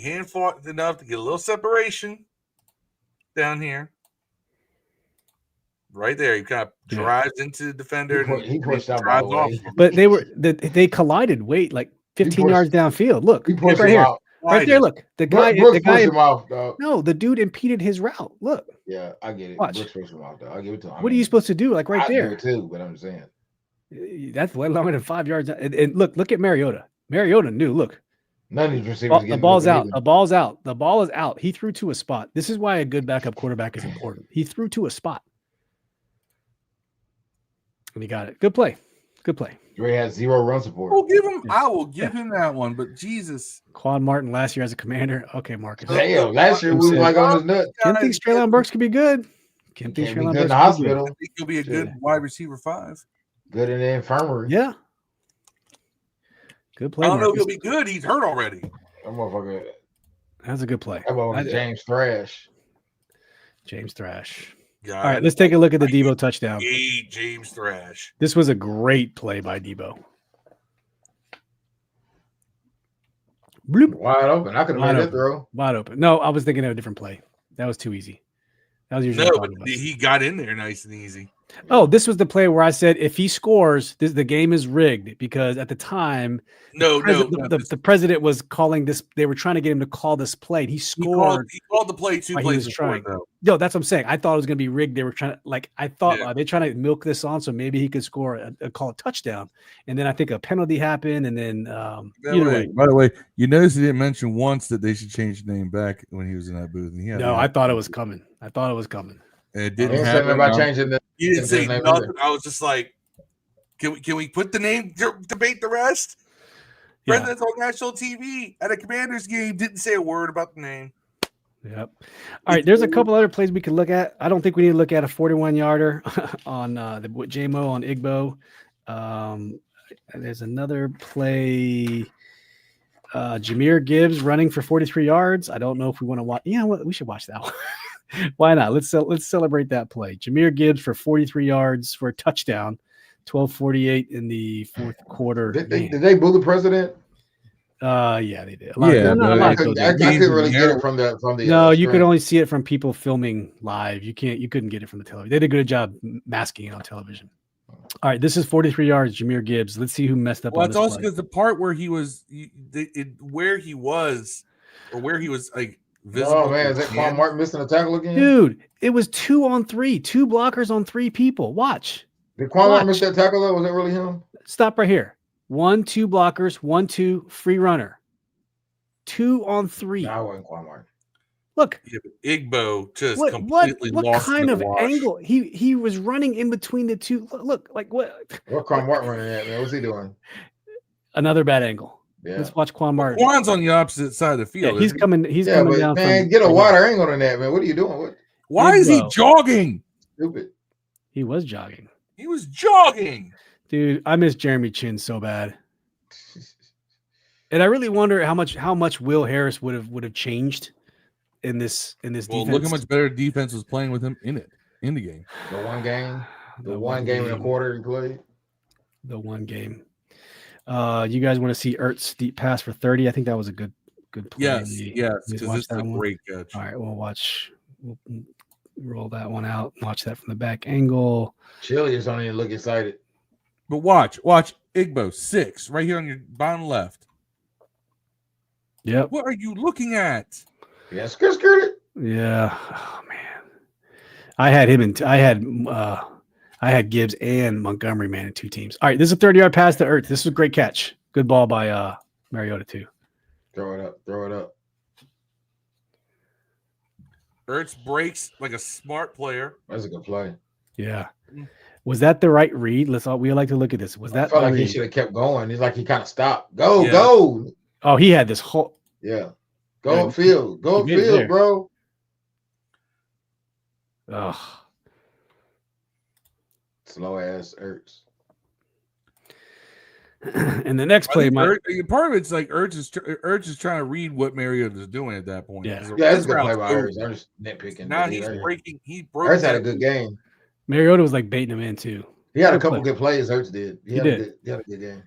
hand fought enough to get a little separation down here. Right there. He kind of drives into the defender. He pushed out drives off. But they collided. Wait, like 15 yards downfield. Look, right here. Out. Right there, look. The guy him off, dog. No, the dude impeded his route. Look. Yeah, I get it. Watch. Brooks pushed him off, dog. I'll give it to him. What are you supposed to do? Like right there. I do it too, but I'm saying. That's way longer than 5 yards. And look at Mariota. Mariota knew. Look. None of these receivers. The ball's out. The ball's out. The ball is out. He threw to a spot. This is why a good backup quarterback is important. He threw to a spot. And he got it. Good play. Good play. Dre had 0 run support. I will give him that one, but Jesus. Quan Martin last year as a commander. Okay, Marcus. Damn, last year we was like on his nut. Kim thinks Treylon Burks could be good. Kim thinks Treylon Burks in the hospital. I think he'll be a good wide receiver 5. Good in the infirmary. Yeah. Good play. I don't know if Marcus. he'll be good. He's hurt already. That motherfucker. That's a good play. That motherfucker James Thrash. James Thrash. God. All right, let's take a look at the Debo touchdown. James Thrash. This was a great play by Debo. Bloop. Wide open. I could have made that throw. Wide open. No, I was thinking of a different play. That was too easy. That was usually but he got in there nice and easy. Oh, this was the play where I said if he scores, the game is rigged because at the time, the president was calling this. They were trying to get him to call this play. And he scored. He called the play 2 plays before, though. No, that's what I'm saying. I thought it was going to be rigged. They were trying to they're trying to milk this on so maybe he could score call a touchdown. And then I think a penalty happened. And then by the way, you notice he didn't mention once that they should change the name back when he was in that booth. And I thought it was coming. And it didn't happen. About changing the. He didn't say nothing. I was just like, can we put the name debate the rest? President's on national TV at a Commanders game, didn't say a word about the name. Yep. All right. There's a couple other plays we could look at. I don't think we need to look at a 41-yarder on the JMO on Igbo. There's another play. Jahmyr Gibbs running for 43 yards. I don't know if we want to watch. Yeah, we should watch that one. Why not? Let's celebrate that play. Jahmyr Gibbs for 43 yards for a touchdown. 12:48 in the fourth quarter. Did they boo the president? Yeah, they did. I couldn't really get it from the. No, you could only see it from people filming live. You couldn't get it from the television. They did a good job masking it on television. All right, this is 43 yards, Jahmyr Gibbs. Let's see who messed up. Well, it's also because the part where he was, where he was like visible. Oh man, is that Quan Martin missing a tackle again? Dude, it was 2-on-3, 2 blockers on 3 people. Watch. Did Quan Martin miss that tackle though? Was that really him? Stop right here. 1, 2 blockers, 1, 2 free runner. 2-on-3. No, I wasn't Quan Martin. Look, Igbo just completely lost. What kind of angle? He was running in between the two. Look, like what? What Quan Martin running at, man? What's he doing? Another bad angle. Yeah. Let's watch Quan Martin. Quan's on the opposite side of the field. Yeah, he's coming. He's coming down. Man, get a wider angle than that, man. What are you doing? Why is he jogging? Stupid. He was jogging. He was jogging. Dude, I miss Jeremy Chin so bad. And I really wonder how much Will Harris would have changed in this defense. Look how much better defense was playing with him in the game. The one game and a quarter he played. The one game. You guys want to see Ertz deep pass for 30? I think that was a good play. Yes, because this is a great catch. All right, we'll roll that one out. Watch that from the back angle. Chili is don't even look excited. But watch Igbo 6 right here on your bottom left. Yep. What are you looking at? Yeah, skirt it. Yeah. Oh man. I had him I had Gibbs and Montgomery, man, in 2 teams. All right, this is a 30-yard pass to Ertz. This is a great catch. Good ball by Mariota too. Throw it up. Ertz breaks like a smart player. That's a good play. Yeah. Was that the right read? We like to look at this. Was that? I felt like he should have kept going. He's like he kind of stopped. Go. Oh, he had this whole. Yeah. Go upfield, bro. Ugh. Slow ass Ertz. And the next play, part of it's like Ertz is trying to read what Mariota is doing at that point. Yeah, that's a good play by Ertz. I'm just nitpicking. Now he's breaking. He broke. Ertz had a good game. Mariota was like baiting him in too. He had a couple good plays. Ertz did. He had a good game.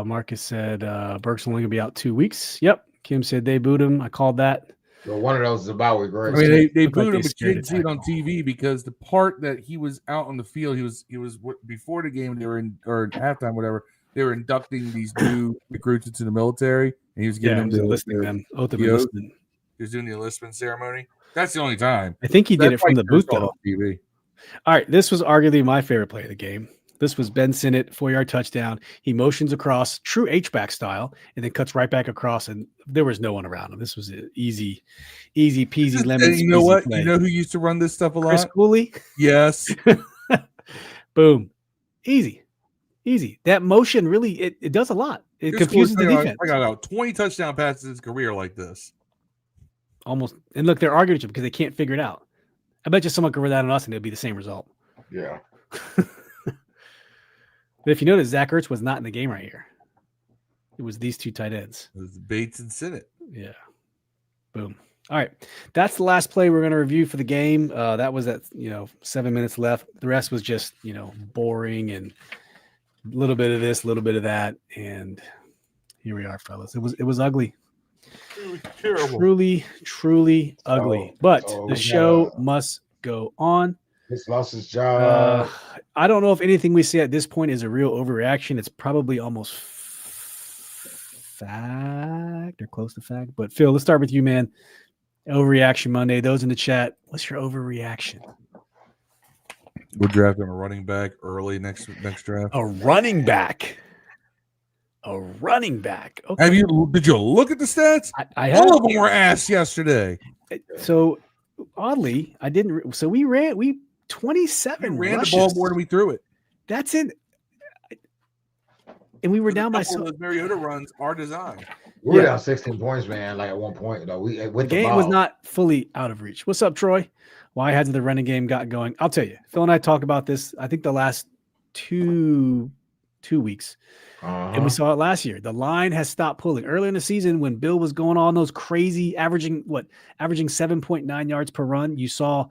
Marcus said Burke's only gonna be out 2 weeks. Yep. Kim said they booed him. I called that. Well, one of those is a bye week, right? I mean, they booed him, but you didn't see it on TV because the part that he was out on the field, he was before the game. They were or halftime, whatever. They were inducting these new recruits into the military, and he was giving them enlistment. He was doing the enlistment ceremony. That's the only time. I think he did it from the booth though. TV. All right, this was arguably my favorite play of the game. This was Ben Sinnott, 4-yard touchdown. He motions across, true H-back style, and then cuts right back across, and there was no one around him. This was an easy peasy lemon. You know what? Play. You know who used to run this stuff a lot? Chris Cooley? Yes. Boom. Easy. That motion really, it does a lot. It confuses the defense. I got out 20 touchdown passes in his career like this. Almost. And look, they're arguing because they can't figure it out. I bet you someone could run that on us and it'd be the same result. Yeah. But if you notice, Zach Ertz was not in the game right here. It was these 2 tight ends. It was Bates and Sinnott. Yeah. Boom. All right. That's the last play we're going to review for the game. That was at 7 minutes left. The rest was just, boring and a little bit of this, a little bit of that. And here we are, fellas. It was ugly. It was terrible. Truly ugly. But the show must go on. He's lost his job. I don't know if anything we say at this point is a real overreaction. It's probably almost fact or close to fact. But Phil, let's start with you, man. Overreaction Monday. Those in the chat, what's your overreaction? We're drafting a running back early next draft. A running back. Okay. Did you look at the stats? I have. All of them were ass yesterday. So oddly, I didn't. So we 27 we ran rushes. the ball more than we threw it. That's it. And we were down by those Mariota runs are designed. We were down 16 points, man. Like at one point, though, the game was not fully out of reach. What's up, Troy? Why hasn't the running game got going? I'll tell you. Phil and I talked about this. I think the last two weeks, and we saw it last year. The line has stopped pulling. Earlier in the season, when Bill was going on those crazy, averaging 7.9 yards per run, you saw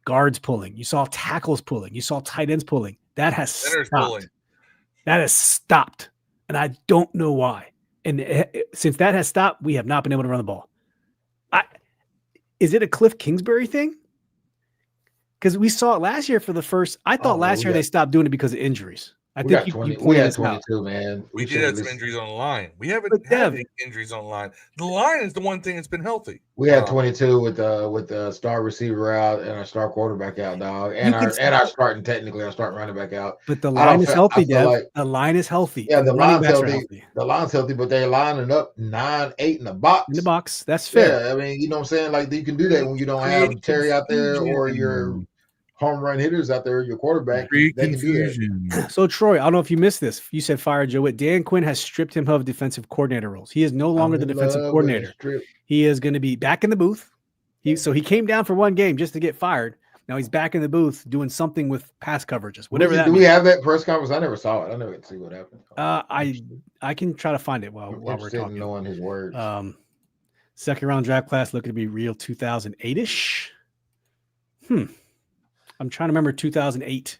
guards pulling, you saw tackles pulling, you saw tight ends pulling. That has stopped. That has stopped, and I don't know why. And since that has stopped, we have not been able to run the ball. Is it a Cliff Kingsbury thing? Because we saw it last year for the first. I thought last year they stopped doing it because of injuries. I think we had 22, man. We did have some injuries on the line. We haven't had any injuries on the line. The line is the one thing that's been healthy. We had 22 with the star receiver out and our star quarterback out, dog, and our starting running back out. But the line is healthy, Dev. The line is healthy. Yeah, the line's healthy. The line's healthy, but they're lining up 9, 8 in the box. In the box, that's fair. Yeah, I mean, you know what I'm saying? Like you can do that when you don't have Terry out there or your home run hitters out there, your quarterback. So, Troy, I don't know if you missed this. You said fire Joe Witt. Dan Quinn has stripped him of defensive coordinator roles. He is no longer the defensive coordinator. He is going to be back in the booth. So he came down for one game just to get fired. Now he's back in the booth doing something with pass coverages, whatever that means. Do we have that press conference? I never saw it. I never got to see what happened. I can try to find it while we're talking. Knowing his words. Second round draft class looking to be real 2008-ish. I'm trying to remember 2008.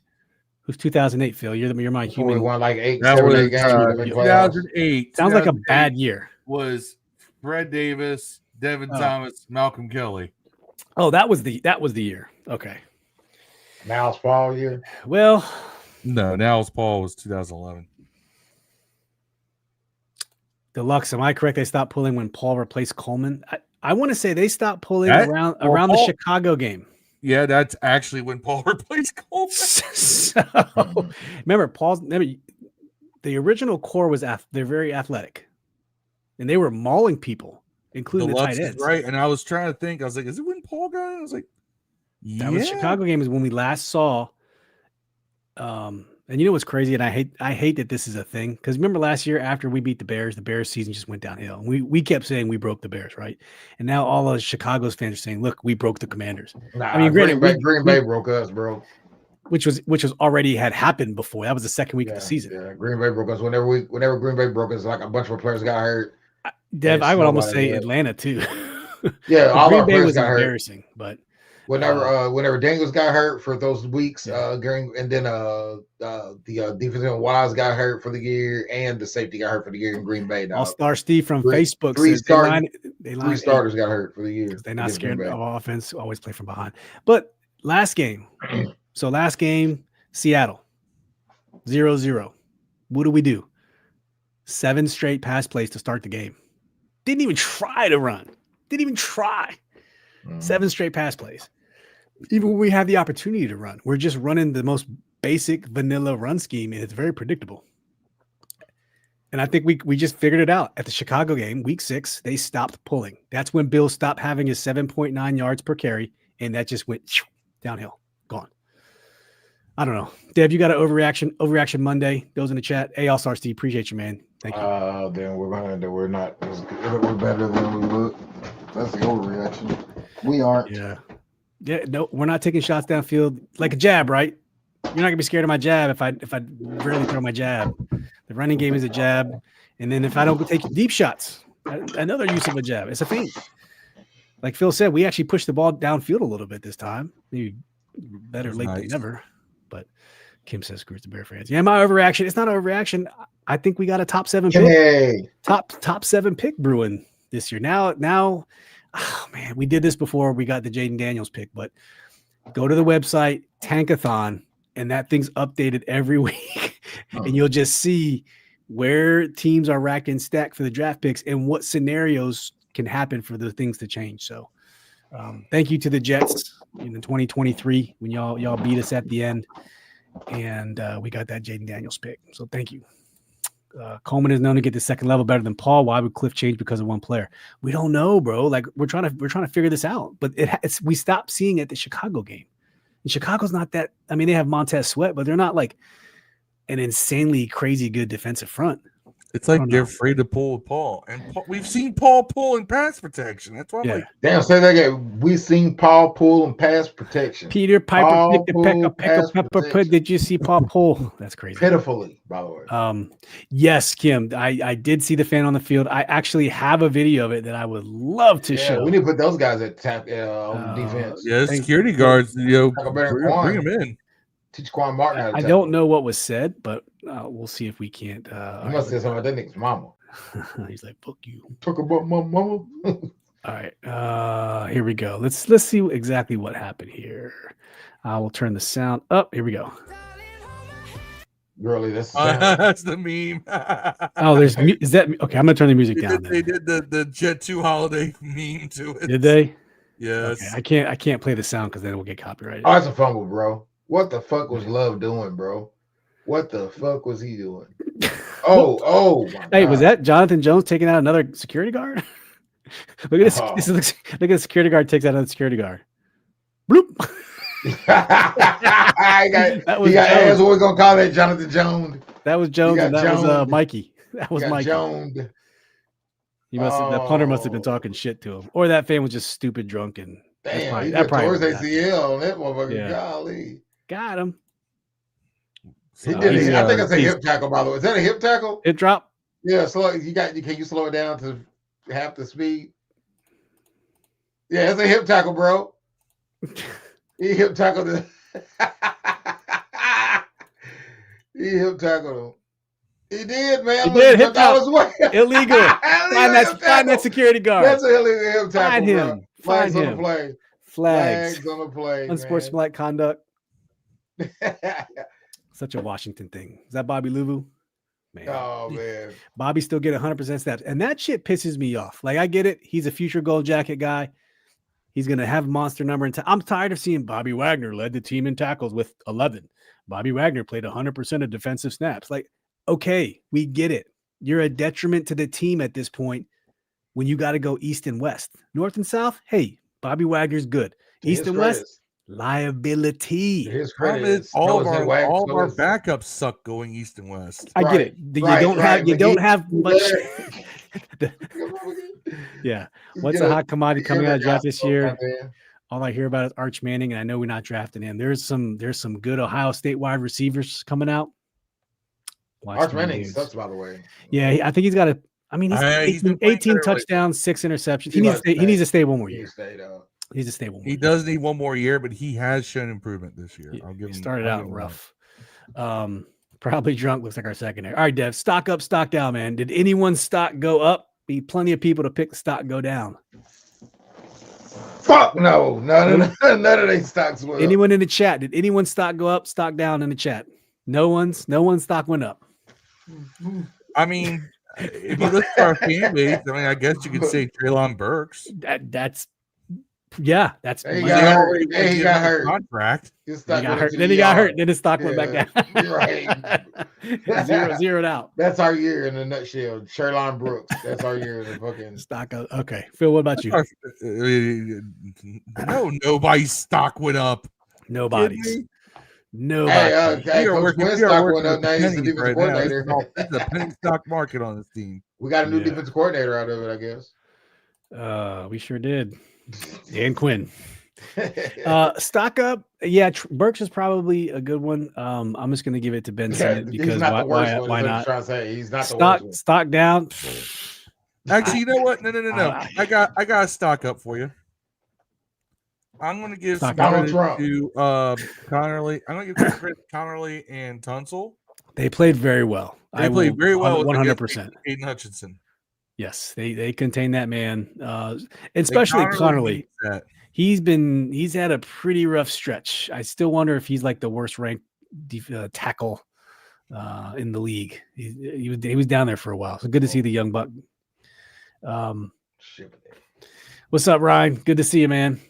Who's 2008, Phil? You're my human. We won like 8 games. 2008. Sounds like a bad year. Was Fred Davis, Devin Thomas, Malcolm Kelly. Oh, that was the year. Okay. Niles Paul year. Well, no, Niles Paul was 2011. Deluxe, am I correct? They stopped pulling when Paul replaced Coleman. I want to say they stopped pulling around the Chicago game. Yeah, that's actually when Paul replaced Coleman. So, remember, the original core was they're very athletic, and they were mauling people, including the tight ends. Right, and I was trying to think. I was like, "Is it when Paul got in?" I was like, "Yeah." That was Chicago game is when we last saw. And you know what's crazy, and I hate that this is a thing, because remember last year after we beat the Bears season just went downhill. We kept saying we broke the Bears, right? And now all of Chicago's fans are saying, "Look, we broke the Commanders." I mean, Green Bay broke us, bro. Which was already had happened before. That was the second week of the season. Yeah, Green Bay broke us. Whenever Green Bay broke us, like a bunch of players got hurt. Dev, I would almost say Atlanta too. Yeah, all Green our Bay players was got embarrassing, but. Whenever Daniels got hurt for those weeks, and then the defensive wise got hurt for the year, and the safety got hurt for the year in Green Bay. All-Star Steve from Facebook three says three starters got hurt for the year. They're not scared of offense, always play from behind. But last game, Seattle, 0-0. What do? 7 straight pass plays to start the game. Didn't even try to run. 7 straight pass plays. Even when we have the opportunity to run, we're just running the most basic vanilla run scheme, and it's very predictable. And I think we just figured it out at the Chicago game, week 6. They stopped pulling. That's when Bill stopped having his 7.9 yards per carry, and that just went downhill, gone. I don't know, Deb. You got an overreaction Monday. Those in the chat. Hey, All-Star Steve, appreciate you, man. Thank you. Then we're not. We're better than we look. That's the overreaction. We aren't. Yeah. No, we're not taking shots downfield like a jab, right? You're not gonna be scared of my jab if I really throw my jab. The running game is a jab, and then if I don't take deep shots, another use of a jab. It's a feint. Like Phil said, we actually pushed the ball downfield a little bit this time. Maybe better late than never. But Kim says screws the Bear fans. Yeah, my overreaction. It's not an overreaction. I think we got a top 7 pick. Top 7 pick brewing this year. Now, oh man, we did this before we got the Jayden Daniels pick, but go to the website, Tankathon, and that thing's updated every week. And you'll just see where teams are racked and stacked for the draft picks and what scenarios can happen for the things to change. So thank you to the Jets in 2023 when y'all beat us at the end. And we got that Jayden Daniels pick. So thank you. Coleman is known to get the second level better than Paul. Why would Cliff change because of one player? We don't know, bro. Like we're trying to figure this out. But we stopped seeing it at the Chicago game. And Chicago's not that. I mean, they have Montez Sweat, but they're not like an insanely crazy good defensive front. It's like they're afraid to pull with Paul, and we've seen Paul pull in pass protection. That's why I'm like, damn, say that again. We seen Paul pull in pass protection. Peter Piper picked a pecker pepper put. Did you see Paul pull? That's crazy. Pitifully, by the way. Yes, Kim. I did see the fan on the field. I actually have a video of it that I would love to show. We need to put those guys at tap on defense. Yeah, security guards. Bring them in. Teach Quan Martin how to I don't know what was said, but we'll see if we can't. He must say something about that nigga's mama. He's like, fuck you. Talk about my mama. All right. Here we go. Let's see exactly what happened here. We'll turn the sound up. Here we go. Really, that's the meme. Is that okay? I'm gonna turn the music down. They did the Jet 2 holiday meme to it. Did they? Yes. Okay. I can't play the sound because then it will get copyrighted. Oh, it's a fumble, bro. What the fuck was Love doing, bro? What the fuck was he doing? Oh, my hey, God. Was that Jonathan Jones taking out another security guard? Look at this. Look at the security guard takes out another security guard. Bloop. He got ass. What we gonna call that? Jonathan Jones. That was Jones, and that was Mikey. That was Mikey. Jones. He must have. That punter must have been talking shit to him, or that fan was just stupid drunk and. Damn, he tore his ACL on that motherfucker. Yeah. Golly. Got him. He did. I think it's a hip tackle, by the way. Is that a hip tackle? It dropped. Yeah, slow. Can you slow it down to half the speed? Yeah, it's a hip tackle, bro. He hip tackled him. He hip tackled him. He did, man. He did hip tackle. Illegal. Find that security guard. That's an illegal hip tackle. Find him. Flags on the play. Flags on the play. Unsportsmanlike conduct. Such a Washington thing. Is that Bobby Luvu? Man. Oh, man. Bobby still get 100% snaps. And that shit pisses me off. Like, I get it. He's a future gold jacket guy. He's going to have a monster number. I'm tired of seeing Bobby Wagner led the team in tackles with 11. Bobby Wagner played 100% of defensive snaps. Like, okay, we get it. You're a detriment to the team at this point when you got to go east and west. North and south, hey, Bobby Wagner's good. East and west, liability. His credit all of our backups suck going east and west. I get it. You don't have much. Yeah. What's a hot commodity coming out of draft this year? All I hear about is Arch Manning, and I know we're not drafting him. There's some good Ohio State wide receivers coming out. Arch Manning sucks, by the way. Yeah, I think he's got he's 18 touchdowns, 6 interceptions. He needs to stay one more year. He needs to stay one more year. He does need one more year, but he has shown improvement this year. He started out rough. Probably drunk. Looks like our secondary. All right, Dev. Stock up, stock down, man. Did anyone's stock go up? Be plenty of people to pick the stock go down. Fuck no. None of these stocks went up. Anyone in the chat? Did anyone's stock go up, stock down in the chat? No one's stock went up. I mean, if you look at our fan base, I guess you could say Treylon Burks. That's he got hurt. Contract. Then he got hurt. Then his stock went back down. Right. Zeroed out. That's our year in a nutshell. Treylon Brooks. That's our year in the fucking stock. Okay, Phil. What about you? No, nobody's stock went up. Nobody's. No. Hey, Coach Quinn's stock went up. Now he's the defensive coordinator. It's a penny stock market on this team. We got a new defensive coordinator out of it, I guess. We sure did. Dan Quinn. Stock up. Yeah, Burks is probably a good one. I'm just going to give it to Ben Simmons because why not? He's not the worst one. Stock down. Actually, you know what? No. I got a stock up for you. I'm going to give some credit to Connerly. I'm going to give credit to Connerly and Tunsil. They played very well. They played very well. 100%. Aiden Hutchinson. Yes, they contain that man, especially Connerly. He's had a pretty rough stretch. I still wonder if he's like the worst ranked tackle in the league. He was down there for a while. So good to see the young buck. What's up, Ryan? Good to see you, man.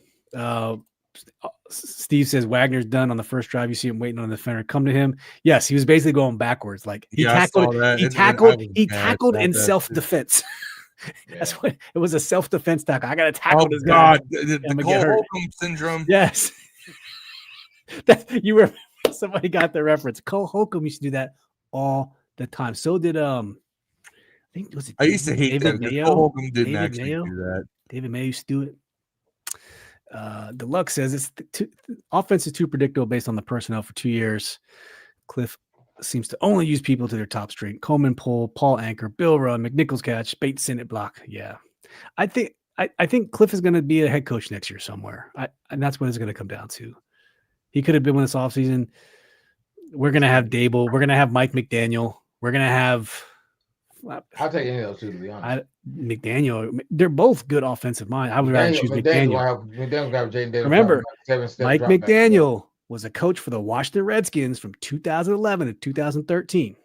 Steve says Wagner's done on the first drive. You see him waiting on the defender. Come to him. Yes, he was basically going backwards. Like he tackled in self-defense. That's what it was, a self-defense tackle. I got to tackle this guy. The Cole Holcomb syndrome. Yes. Somebody got the reference. Cole Holcomb used to do that all the time. So did think was it I used to hate David that. Mayo? Cole Holcomb didn't David actually Mayo? do that. David Mayo used to do it. Deluxe says offense is too predictable based on the personnel for 2 years. Cliff seems to only use people to their top strength. Coleman pull, Paul anchor, Bill run, McNichols catch, Bates Sennett block. Yeah, I think Cliff is going to be a head coach next year somewhere, and that's what it's going to come down to. He could have been with this offseason. We're going to have Dable. We're going to have Mike McDaniel. We're going to have. I'll take any of those two, to be honest. McDaniel. They're both good offensive minds. I would rather choose McDaniel. McDaniel's got Jayden Daniels. Remember, Mike McDaniel was a coach for the Washington Redskins from 2011 to 2013.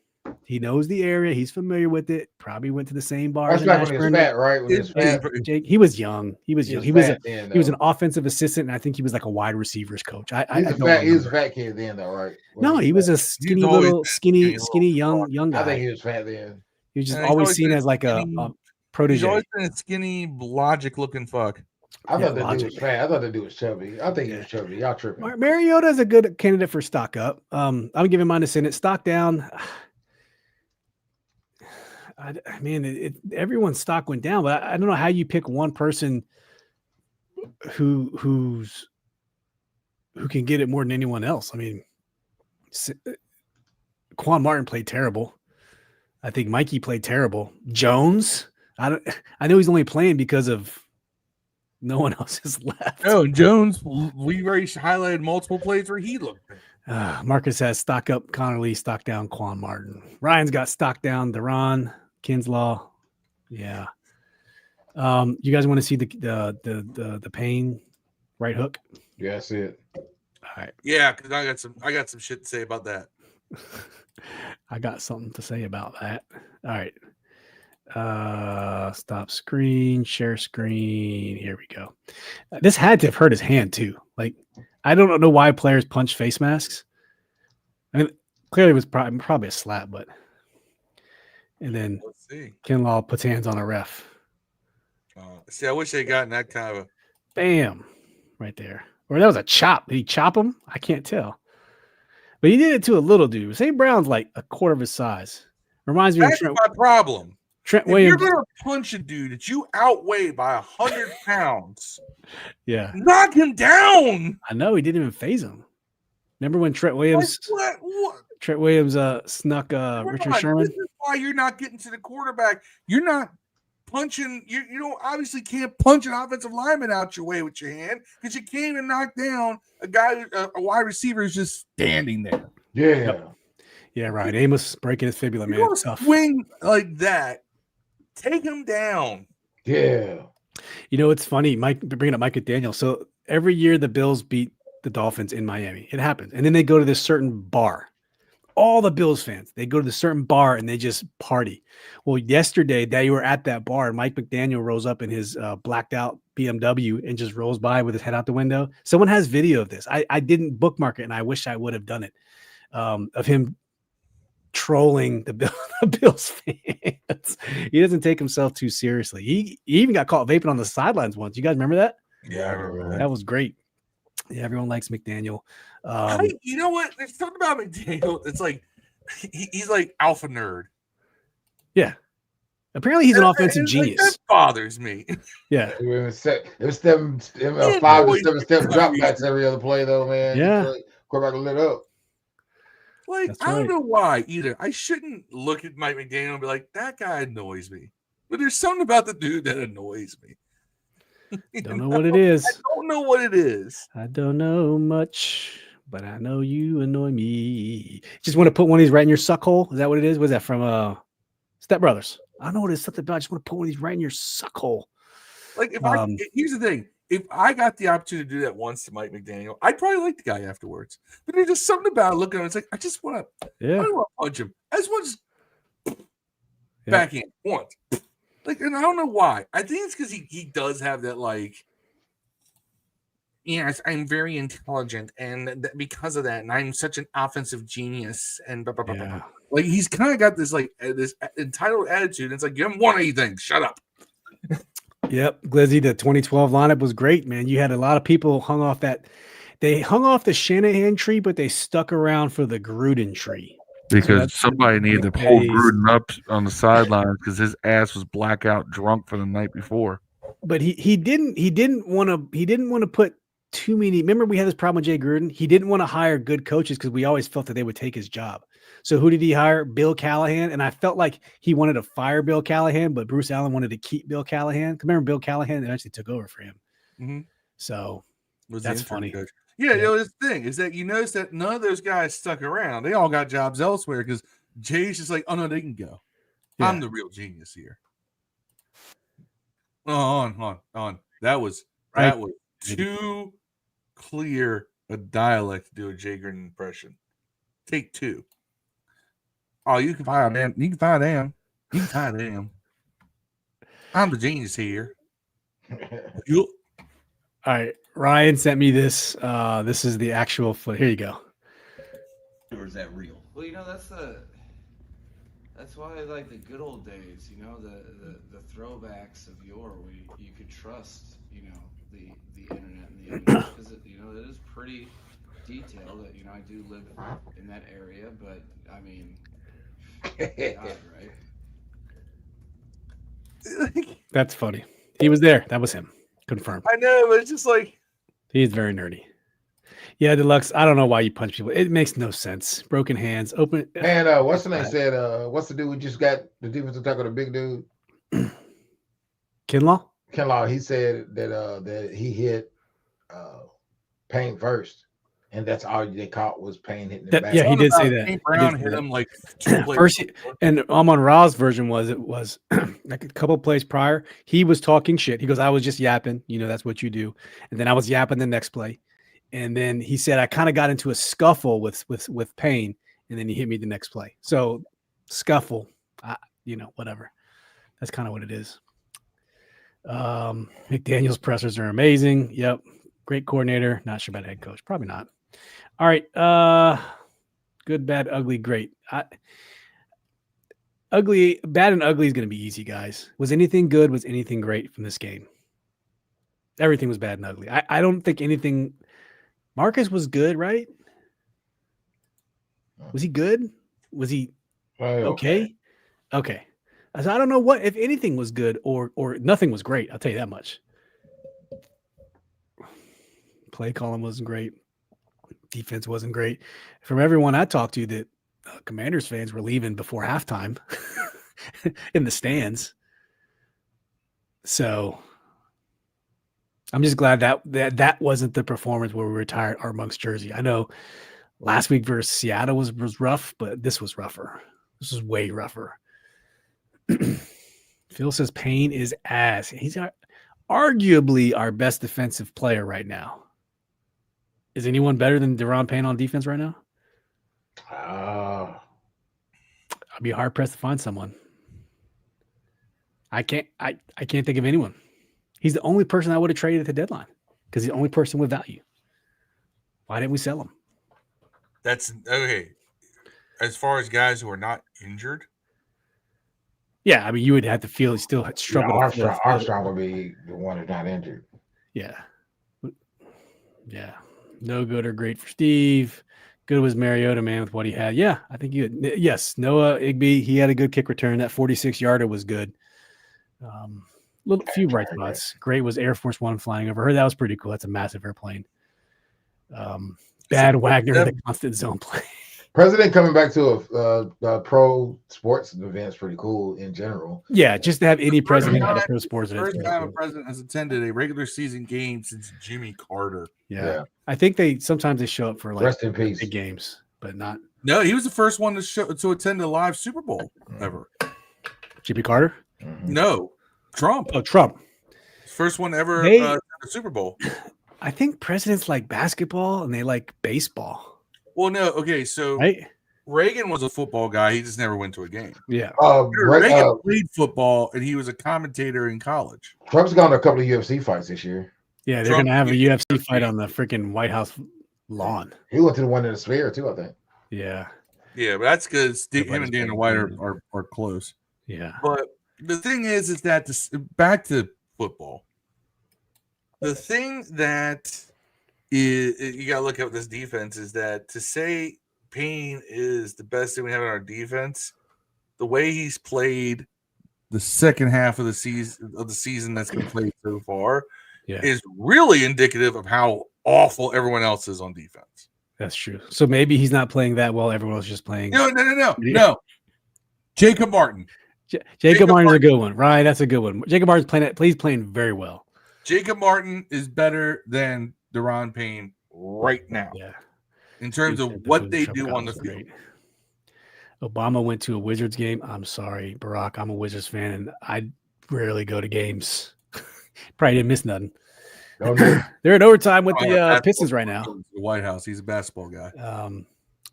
He knows the area. He's familiar with it. Probably went to the same bar. That's back when he was fat, right? When he was fat. Jake, he was young. He was an offensive assistant, and I think he was like a wide receivers coach. He was a fat kid then, though, right? No, he was a skinny young guy. I think he was fat then. He was just always seen as like a protege. He's always been a skinny, logic-looking fuck. I thought that dude was fat. I thought that dude was chubby. I think he was chubby. Y'all tripping. Mariota is a good candidate for stock up. I'm giving mine to Senate. Stock down. Everyone's stock went down, but I don't know how you pick one person who can get it more than anyone else. I mean, Quan Martin played terrible. I think Mikey played terrible. Jones, I know he's only playing because of no one else is left. Oh, Jones, we already highlighted multiple plays where he looked bad. Marcus has stock up Connerly, stock down Quan Martin. Ryan's got stock down Daron, Kinlaw. Yeah. You guys want to see the Payne right hook? Yeah, I see it. All right. Yeah, because I got some shit to say about that. I got something to say about that. All right. Stop screen, share screen. Here we go. This had to have hurt his hand too. Like, I don't know why players punch face masks. I mean, clearly it was probably a slap, but and then Let's see. Kinlaw puts hands on a ref. See, I wish they gotten that kind of a Bam, right there. Or that was a chop. Did he chop him? I can't tell. But he did it to a little dude. St. Brown's like a quarter of his size. Reminds me That's of my problem. Trent if Williams. You're gonna punch a dude that you outweigh by 100 pounds. Yeah, knock him down. I know he didn't even phase him. Remember when Trent Williams? What? Trent Williams snuck Richard Sherman. This is why you're not getting to the quarterback. You're not punching. You don't obviously can't punch an offensive lineman out your way with your hand because you can't even knock down a guy, a wide receiver who's just standing there. Yeah. Yep. Yeah, right. Amos breaking his fibula, man. You swing like that. Take him down. Yeah. You know, it's funny, Mike, bringing up Mike McDaniel. So every year the Bills beat the Dolphins in Miami. It happens. And then they go to this certain bar. All the Bills fans, they go to the certain bar and they just party. Well, yesterday they were at that bar and Mike McDaniel rose up in his blacked out BMW and just rolls by with his head out the window. Someone has video of this. I didn't bookmark it and I wish I would have done it, of him trolling the Bills fans. He doesn't take himself too seriously. He even got caught vaping on the sidelines once. You guys remember that? Yeah, I remember that. That was great. Yeah, everyone likes McDaniel. You know what? There's something about McDaniel. It's like he's like alpha nerd. Yeah. Apparently he's an offensive genius. That bothers me. Yeah. It was them 5 to 7 step dropbacks every other play, though, man. Yeah. Quarterback lit up. Like, I don't know why either. I shouldn't look at Mike McDaniel and be like, that guy annoys me. But there's something about the dude that annoys me. Don't know what it is. I don't know what it is. I don't know much, but I know you annoy me. Just want to put one of these right in your suck hole? Is that what it is? Was that from Step Brothers? I don't know what it's something about. I just want to put one of these right in your suck hole. Like, here's the thing. If I got the opportunity to do that once to Mike McDaniel, I'd probably like the guy afterwards. But there's just something about looking at him. It's like, I just want to I don't want to punch him. I just want to just backhand once. Like, and I don't know why. I think it's because he does have that, like, yes, I'm very intelligent, and because of that, and I'm such an offensive genius, and blah, blah, blah, blah. Like, he's kind of got this, like, this entitled attitude. It's like, you haven't won anything. Shut up. Yep. Glizzy, the 2012 lineup was great, man. You had a lot of people hung off that. They hung off the Shanahan tree, but they stuck around for the Gruden tree. because somebody needed to pull Gruden up on the sidelines because his ass was blackout drunk for the night before. But he didn't want to put too many. Remember, we had this problem with Jay Gruden. He didn't want to hire good coaches because we always felt that they would take his job. So who did he hire? Bill Callahan. And I felt like he wanted to fire Bill Callahan, but Bruce Allen wanted to keep Bill Callahan. Remember, Bill Callahan eventually took over for him. Mm-hmm. So that's funny. Coach. Yeah, you know, this thing is that you notice that none of those guys stuck around. They all got jobs elsewhere because Jay's just like, oh no, they can go. Yeah. I'm the real genius here. On. That was too clear a dialect to do a Jay Gruden impression. Take two. Oh, you can fire them. You can fire them. You can fire them. I'm the genius here. All right. Ryan sent me this. This is the actual foot. Here you go. Or is that real? Well, you know, that's why I like the good old days, you know, the throwbacks of yore where you could trust, you know, the internet and the internet because it is pretty detailed. You know, I do live in that area, but I mean, God, right? That's funny. He was there. That was him. Confirmed. I know, but it's just like he's very nerdy. Yeah, Deluxe. I don't know why you punch people. It makes no sense. Broken hands. Open. And what's the name said? What's the dude we just got? The defensive tackle, the big dude. Kinlaw. He said that he hit Payne first, and that's all they caught was Payne hitting the back. Yeah, he did say that. Brown hit him like two plays. First, and Amon Ra's version was like a couple plays prior. He was talking shit. He goes, "I was just yapping. You know, that's what you do." And then I was yapping the next play. And then he said, I kind of got into a scuffle with Payne, and then he hit me the next play. So scuffle, whatever. That's kind of what it is. McDaniels pressers are amazing. Yep. Great coordinator. Not sure about head coach. Probably not. All right. Good, bad, ugly, great. Bad and ugly is going to be easy, guys. Was anything good? Was anything great from this game? Everything was bad and ugly. I don't think anything. Marcus was good, right? Was he good? Was he okay? Okay. So I don't know what if anything was good or nothing was great. I'll tell you that much. Play calling wasn't great. Defense wasn't great. From everyone I talked to, that Commanders fans were leaving before halftime in the stands. So I'm just glad that wasn't the performance where we retired our Monks jersey. I know last week versus Seattle was rough, but this was rougher. This was way rougher. Phil says Payne is ass. He's arguably our best defensive player right now. Is anyone better than Daron Payne on defense right now? I'd be hard pressed to find someone. I can't think of anyone. He's the only person I would have traded at the deadline because he's the only person with value. Why didn't we sell him? That's okay. As far as guys who are not injured. Yeah, I mean, you would have to feel he still had struggled. Yeah, Armstrong would be the one who's not injured. Yeah. Yeah. No good or great for Steve. Good was Mariota, man, with what he had. Yeah, I think yes, Noah Igby, he had a good kick return. That 46-yarder was good. Few bright spots. Great was Air Force One flying over. That was pretty cool. That's a massive airplane. Bad Wagner, the constant zone play. President coming back to a pro sports event is pretty cool in general. Yeah, just to have any president at a pro sports event. First time a president has attended a regular season game since Jimmy Carter. Yeah. I think sometimes they show up for like rest in peace big games, but not. No, he was the first one to attend a live Super Bowl ever. Jimmy Carter? Mm-hmm. No. Trump. Oh, Trump. First one ever the Super Bowl. I think presidents like basketball and they like baseball. Well, no. Okay, so right? Reagan was a football guy. He just never went to a game. Yeah. Reagan played football, and he was a commentator in college. Trump's gone to a couple of UFC fights this year. Yeah, they're going to have a UFC fight on the freaking White House lawn. He went to the one in the Sphere, too, I think. Yeah. Yeah, but that's because him and Dana White are close. Yeah. But the thing is that back to football. The thing that you got to look at with this defense is that to say Payne is the best thing we have in our defense. The way he's played the second half of the season that's been played so far is really indicative of how awful everyone else is on defense. That's true. So maybe he's not playing that well. Everyone else is just playing. No. Jacob Martin. Jacob Martin's a good one, right? That's a good one. Jacob Martin's playing very well. Jacob Martin is better than Daron Payne right now. Yeah. In terms of what they do on the field. Great. Obama went to a Wizards game. I'm sorry, Barack. I'm a Wizards fan, and I rarely go to games. Probably didn't miss nothing. They're in overtime with the Pistons right now. The White House. He's a basketball guy.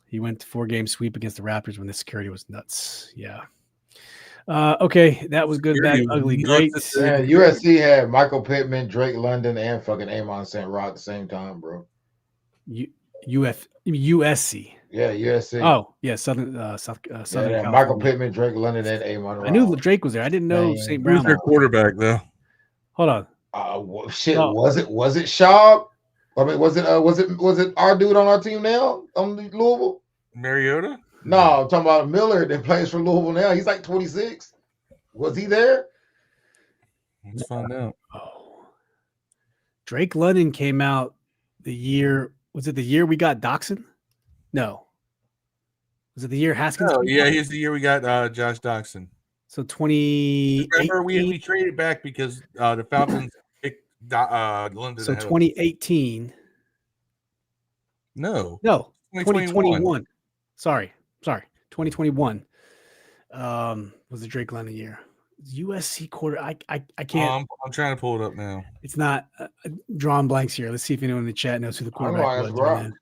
He went to 4-game sweep against the Raptors when the security was nuts. Yeah. Okay, that was good, bad, ugly, great. Yeah, USC had Michael Pittman, Drake London, and fucking Amon St. Rod at the same time, bro. USC. Yeah, USC. Oh, yeah, Southern California. Michael Pittman, Drake London, and Amon Ra. I knew Drake was there. I didn't know St. Brown. Who's their quarterback though? Hold on. Was it Schaub? I mean, was it our dude on our team now on the Louisville? Mariota? No, I'm talking about Miller that plays for Louisville now. He's like 26. Was he there? Let's find out. Oh. Drake London came out the year. Was it the year we got Doxson? No. Was it the year Haskins? Oh, yeah, here's the year we got Josh Doxson. So 20. Remember, we traded back because the Falcons picked London. So 2018. No. 2021. Sorry. 2021 was the Drake London year. USC quarter. I can't. I'm trying to pull it up now. It's not drawing blanks here. Let's see if anyone in the chat knows who the quarterback was.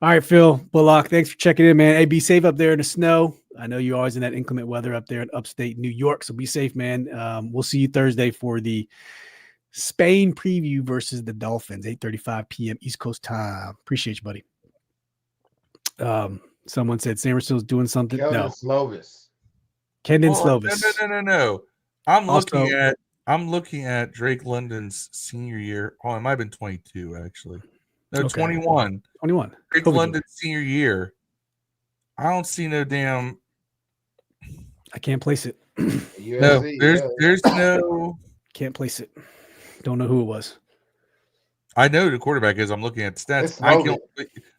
All right, Phil Bullock, thanks for checking in, man. Hey, be safe up there in the snow. I know you're always in that inclement weather up there in upstate New York, so be safe, man. We'll see you Thursday for the Spain preview versus the Dolphins, 8:35 p.m. East Coast time. Appreciate you, buddy. Someone said San Francisco's doing something. Kendon Slovis. No. I'm looking at Drake London's senior year. Oh, it might have been 22 actually. No, okay. 21. Drake London's senior year. I don't see no damn. I can't place it. No, there's no. Can't place it. Don't know who it was. I know who the quarterback is. I'm looking at the stats.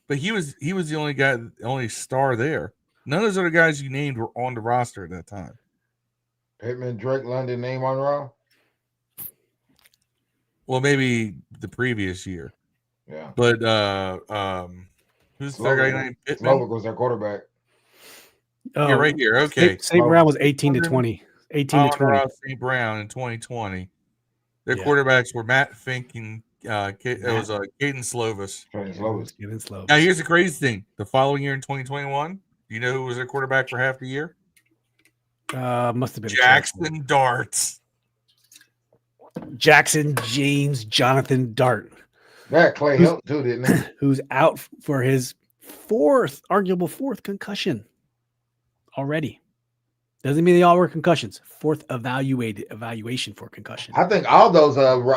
But he was the only guy, the only star there. None of those other guys you named were on the roster at that time. Pittman, Drake London, name on Raw. Well, maybe the previous year. Yeah. But who's the guy named Pittman? Slovic was their quarterback. Yeah, right here. Okay. St. Brown was 18 to 20. 18 to 20. St. Brown in 2020. Their quarterbacks were Matt Fink and it was Jayden Slovis. Now, here's the crazy thing. The following year in 2021, do you know who was their quarterback for half the year? Must have been Jackson Darts. Jackson James Jonathan Dart. That Clay helped too, didn't he? Who's out for his arguable fourth concussion already. Doesn't mean they all were concussions. Fourth evaluation for concussion. I think all those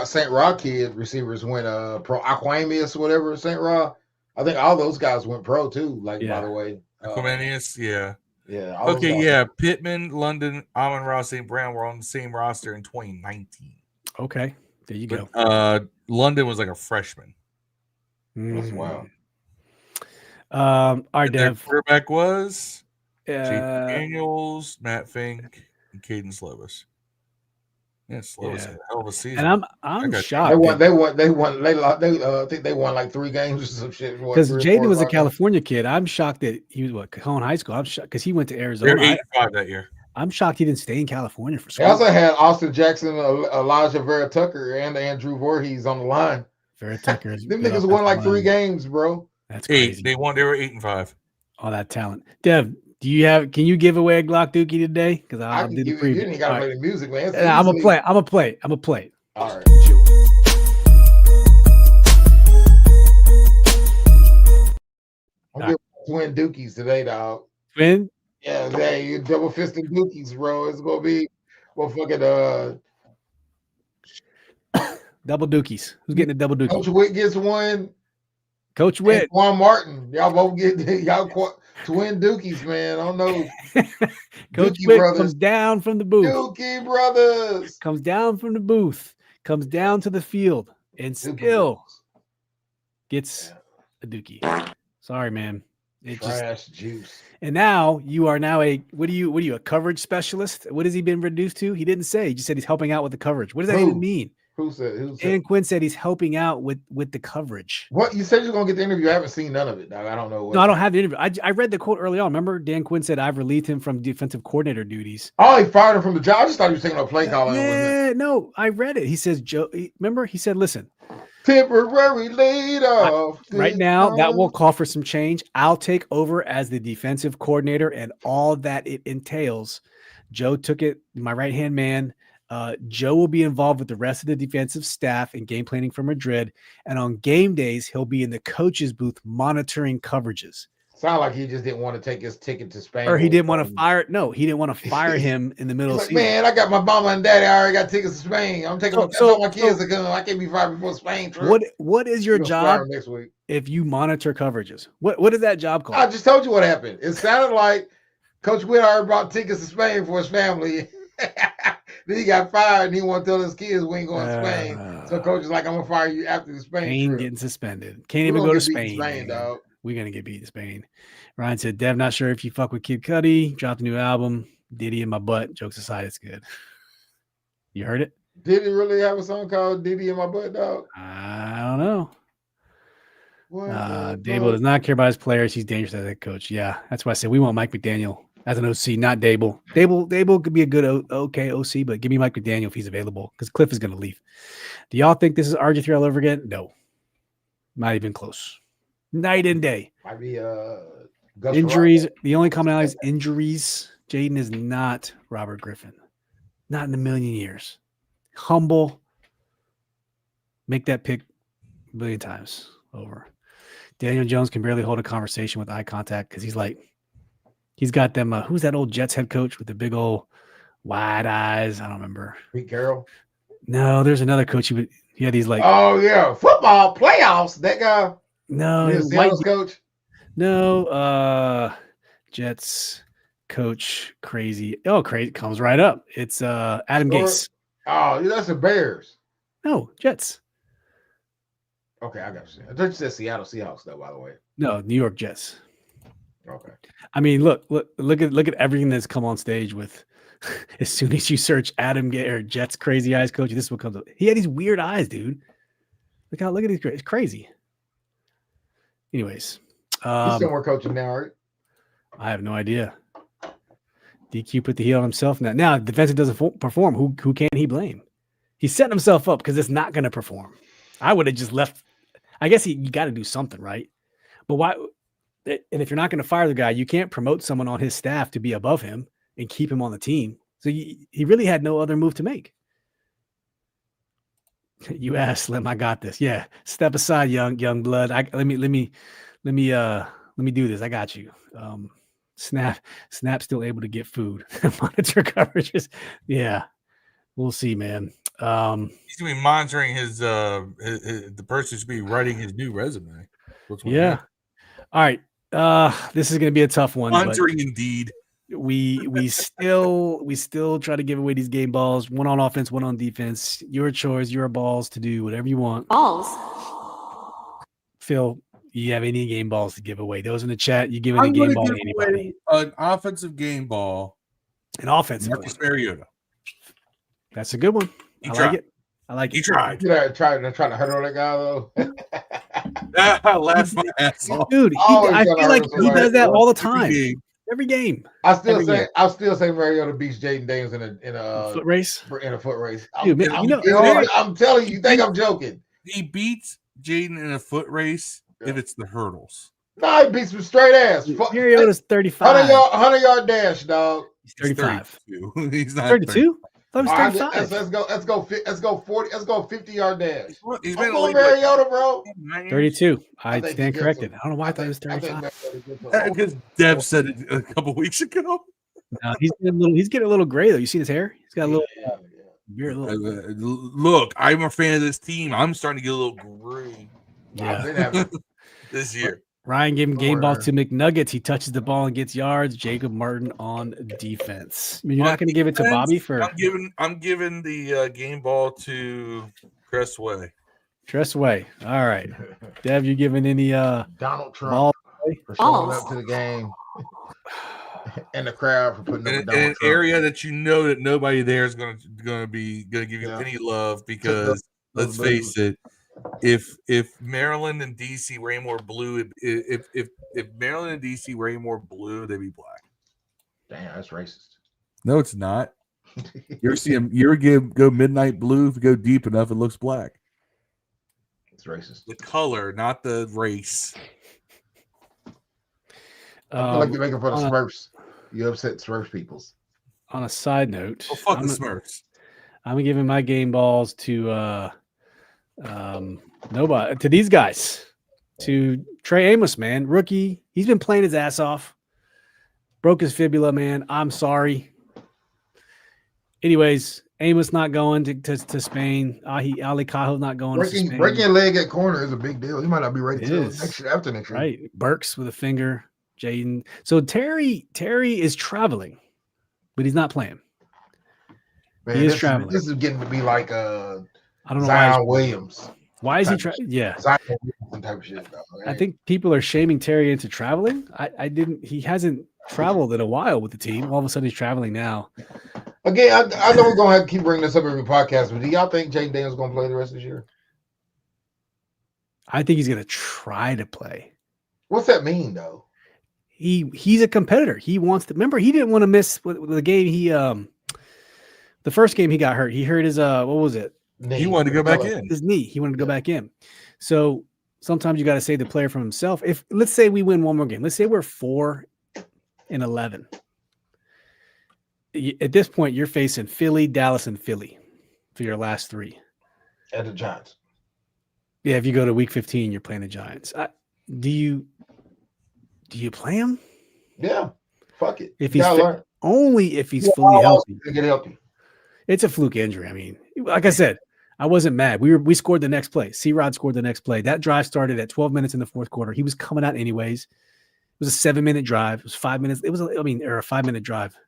St. Rod kid receivers went pro. Aquamius, whatever, St. Rod. I think all those guys went pro too. By the way, Aquamius, yeah. Okay, yeah. Pittman, London, Amon-Ra, St. Brown were on the same roster in 2019. Okay, there you go. London was like a freshman. That's wild. All right, Dev. Their quarterback was Jayden Daniels, Matt Fink, and Jayden Slovis. Yeah, Slovis had a hell of a season. And I'm shocked. They won. I think they won like 3 games or some shit. Because Jayden was a California kid. I'm shocked that he was Cajon High School. I'm shocked because he went to Arizona. They were 8-5 that year. I'm shocked he didn't stay in California for school. They also had Austin Jackson, Elijah Vera Tucker, and Andrew Voorhees on the line. Vera Tucker. Them niggas won like 3 games, bro. That's crazy. They won. They were 8-5. All that talent. Dev, can you give away a Glock Dookie today? Because I'll do the preview. You ain't gotta play the music, man. I'm gonna play. All right. I'm giving twin Dookies today, dog. Twin? Yeah, you double fisted Dookies, bro. It's gonna be fucking double Dookies. Who's getting a double Dookie? Coach Witt gets one. Coach Witt. Juan Martin. Y'all both get twin Dookies, man. I don't know. Coach Dookie Witt brothers. comes down from the booth. Dookie brothers. Comes down from the booth. Comes down to the field and Dookie still brothers. gets a Dookie. Sorry, man. It Trash juice. And now you are what are you, a coverage specialist? What has he been reduced to? He didn't say. He just said he's helping out with the coverage. What does that even mean? Who said? Dan Quinn said he's helping out with the coverage. What? You said you're going to get the interview. I haven't seen none of it, dog. I don't know. No, I don't have the interview. I read the quote early on. Remember, Dan Quinn said, I've relieved him from defensive coordinator duties. Oh, he fired him from the job. I just thought he was taking a play calling. Yeah, no, I read it. He says, remember, he said, listen. Temporary laid off. Right now, that will call for some change. I'll take over as the defensive coordinator and all that it entails. Joe took it, my right-hand man. Joe will be involved with the rest of the defensive staff in game planning for Madrid. And on game days, he'll be in the coach's booth monitoring coverages. Sound like he just didn't want to take his ticket to Spain. Or he didn't want to fire. No, he didn't want to fire him in the middle of the season. Man, I got my mama and daddy. I already got tickets to Spain. I'm taking my kids to come. I can't be fired before Spain trip. What is your job next week if you monitor coverages? What is that job called? I just told you what happened. It sounded like Coach Witt already brought tickets to Spain for his family. Then he got fired and he want to tell his kids we ain't going to Spain. So coach is like, I'm gonna fire you after the Spain trip. Getting suspended. Can't even go to Spain. Dog. We're gonna get beat in Spain. Ryan said, Dev, not sure if you fuck with Kid Cudi. Dropped a new album. Diddy in my butt. Jokes aside, it's good. You heard it? Did he really have a song called Diddy in my butt, dog? I don't know. Dable does not care about his players. He's dangerous as a coach. Yeah, that's why I said we want Mike McDaniel as an OC, not Dable. Dable could be a good okay OC, but give me Mike McDaniel if he's available because Cliff is going to leave. Do y'all think this is RG3 all over again? No, not even close. Night and day. Might be injuries. The only commonality is injuries. Jayden is not Robert Griffin. Not in a million years. Humble. Make that pick a billion times over. Daniel Jones can barely hold a conversation with eye contact because he's got them. Who's that old Jets head coach with the big old wide eyes? I don't remember. Pete Carroll? No, there's another coach. He had these like. Oh, yeah. Football playoffs. That guy. No. White coach? No. Jets coach crazy. Oh, crazy. Comes right up. It's Adam Gase. Oh, that's the Bears. No, Jets. Okay, I got you. I thought you said Seattle Seahawks, though, by the way. No, New York Jets. Okay. I mean, look at everything that's come on stage with. As soon as you search Adam Gase or Jets crazy eyes coach, this is what comes up. He had these weird eyes, dude. Look at these. It's crazy. Anyways, he's somewhere coaching now, right? I have no idea. DQ put the heel on himself now. Now, if defensive doesn't perform, who can he blame? He's setting himself up because it's not going to perform. I would have just left. I guess you got to do something, right? But why? And if you're not going to fire the guy, you can't promote someone on his staff to be above him and keep him on the team. So he really had no other move to make. You asked, Slim, I got this. Yeah, step aside, young blood. Let me do this. I got you. Snap still able to get food. Monitor coverages. Yeah, we'll see, man. He's gonna be monitoring his the person who's be writing his new resume. Yeah. All right. This is gonna be a tough one. Monitoring indeed. We still try to give away these game balls, one on offense, one on defense. Your choice, your balls to do whatever you want. Balls. Phil, you have any game balls to give away? Those in the chat, you give any game ball to anybody. An offensive game ball. An offensive Marcus Mariota. That's a good one. I like it. He tried. Trying to hurdle that guy though. I laughed my ass off. Dude, I feel like he does that all the time. Every game. I still say Mariota beats Jayden Daniels in a foot race. In a foot race. Dude, I'm telling you, you think I'm joking? He beats Jayden in a foot race if it's the hurdles. No, he beats him straight ass. Mariota's 35. 100-yard dash, dog. He's 35. He's not 32. Right, let's go 40. Let's go 50-yard dash. He's been Mariota, bro. 32. I stand corrected. I don't know why I thought it was 35. Because Deb said it a couple weeks ago. No, he's getting a little gray though. You see his hair? He's got a little beard. Look, I'm a fan of this team. I'm starting to get a little gray. Yeah. this year. Ryan gave him game Don't balls worry. to McNuggets. He touches the ball and gets yards. Jacob Martin on defense. I mean, you're not going to give it to Bobby for I'm giving the game ball to Cressway. Tressway. All right. Dev, you giving any Donald Trump ball? for showing up to the game, and the crowd for putting up In with an Donald Trump. area that you know that nobody there is going to give you any love because let's face it, if Maryland and DC were any more blue, if Maryland and DC were any more blue, they'd be black. Damn, that's racist. No, it's not. Go midnight blue. If you go deep enough, it looks black. It's racist. The color, not the race. I feel like you're making fun of Smurfs. You upset Smurf peoples. On a side note, Oh, fuck the Smurfs. I'm giving my game balls to nobody, to these guys, to Trey Amos, man, rookie. He's been playing his ass off. Broke his fibula, man. I'm sorry. Anyways, Amos not going to Spain. Ali Caho's not going to Spain. Breaking a leg at corner is a big deal. He might not be ready It till is. next year, after next year. Right. Burks with a finger. Jayden. So Terry is traveling, but he's not playing. Man, He is this traveling. This is getting to be like I don't know Zion Williams. why is he traveling? Yeah. Zion Williams type of shit, though. I think people are shaming Terry into traveling. He hasn't traveled in a while with the team. All of a sudden he's traveling now. Again, I know we're gonna have to keep bringing this up every podcast, but do y'all think Jayden Daniels is gonna play the rest of this year? I think he's gonna try to play. What's that mean, though? He's a competitor. He wants to remember he didn't want to miss the game. The first game he got hurt. He hurt his what was it? Knee. He wanted to go back in. His knee. He wanted to go back in. So sometimes you got to save the player from himself. If let's say we win one more game, let's say we're 4-11. At this point, you're facing Philly, Dallas, and Philly for your last three. At the Giants. Yeah, if you go to week 15, you're playing the Giants. Do you play him? Yeah. Fuck it. If he's only if he's fully healthy. Get healthy. It's a fluke injury. I mean, like I said, I wasn't mad. We scored the next play. C-Rod scored the next play. That drive started at 12 minutes in the fourth quarter. He was coming out anyways. It was a 7-minute drive. It was 5 minutes. Or a 5-minute drive.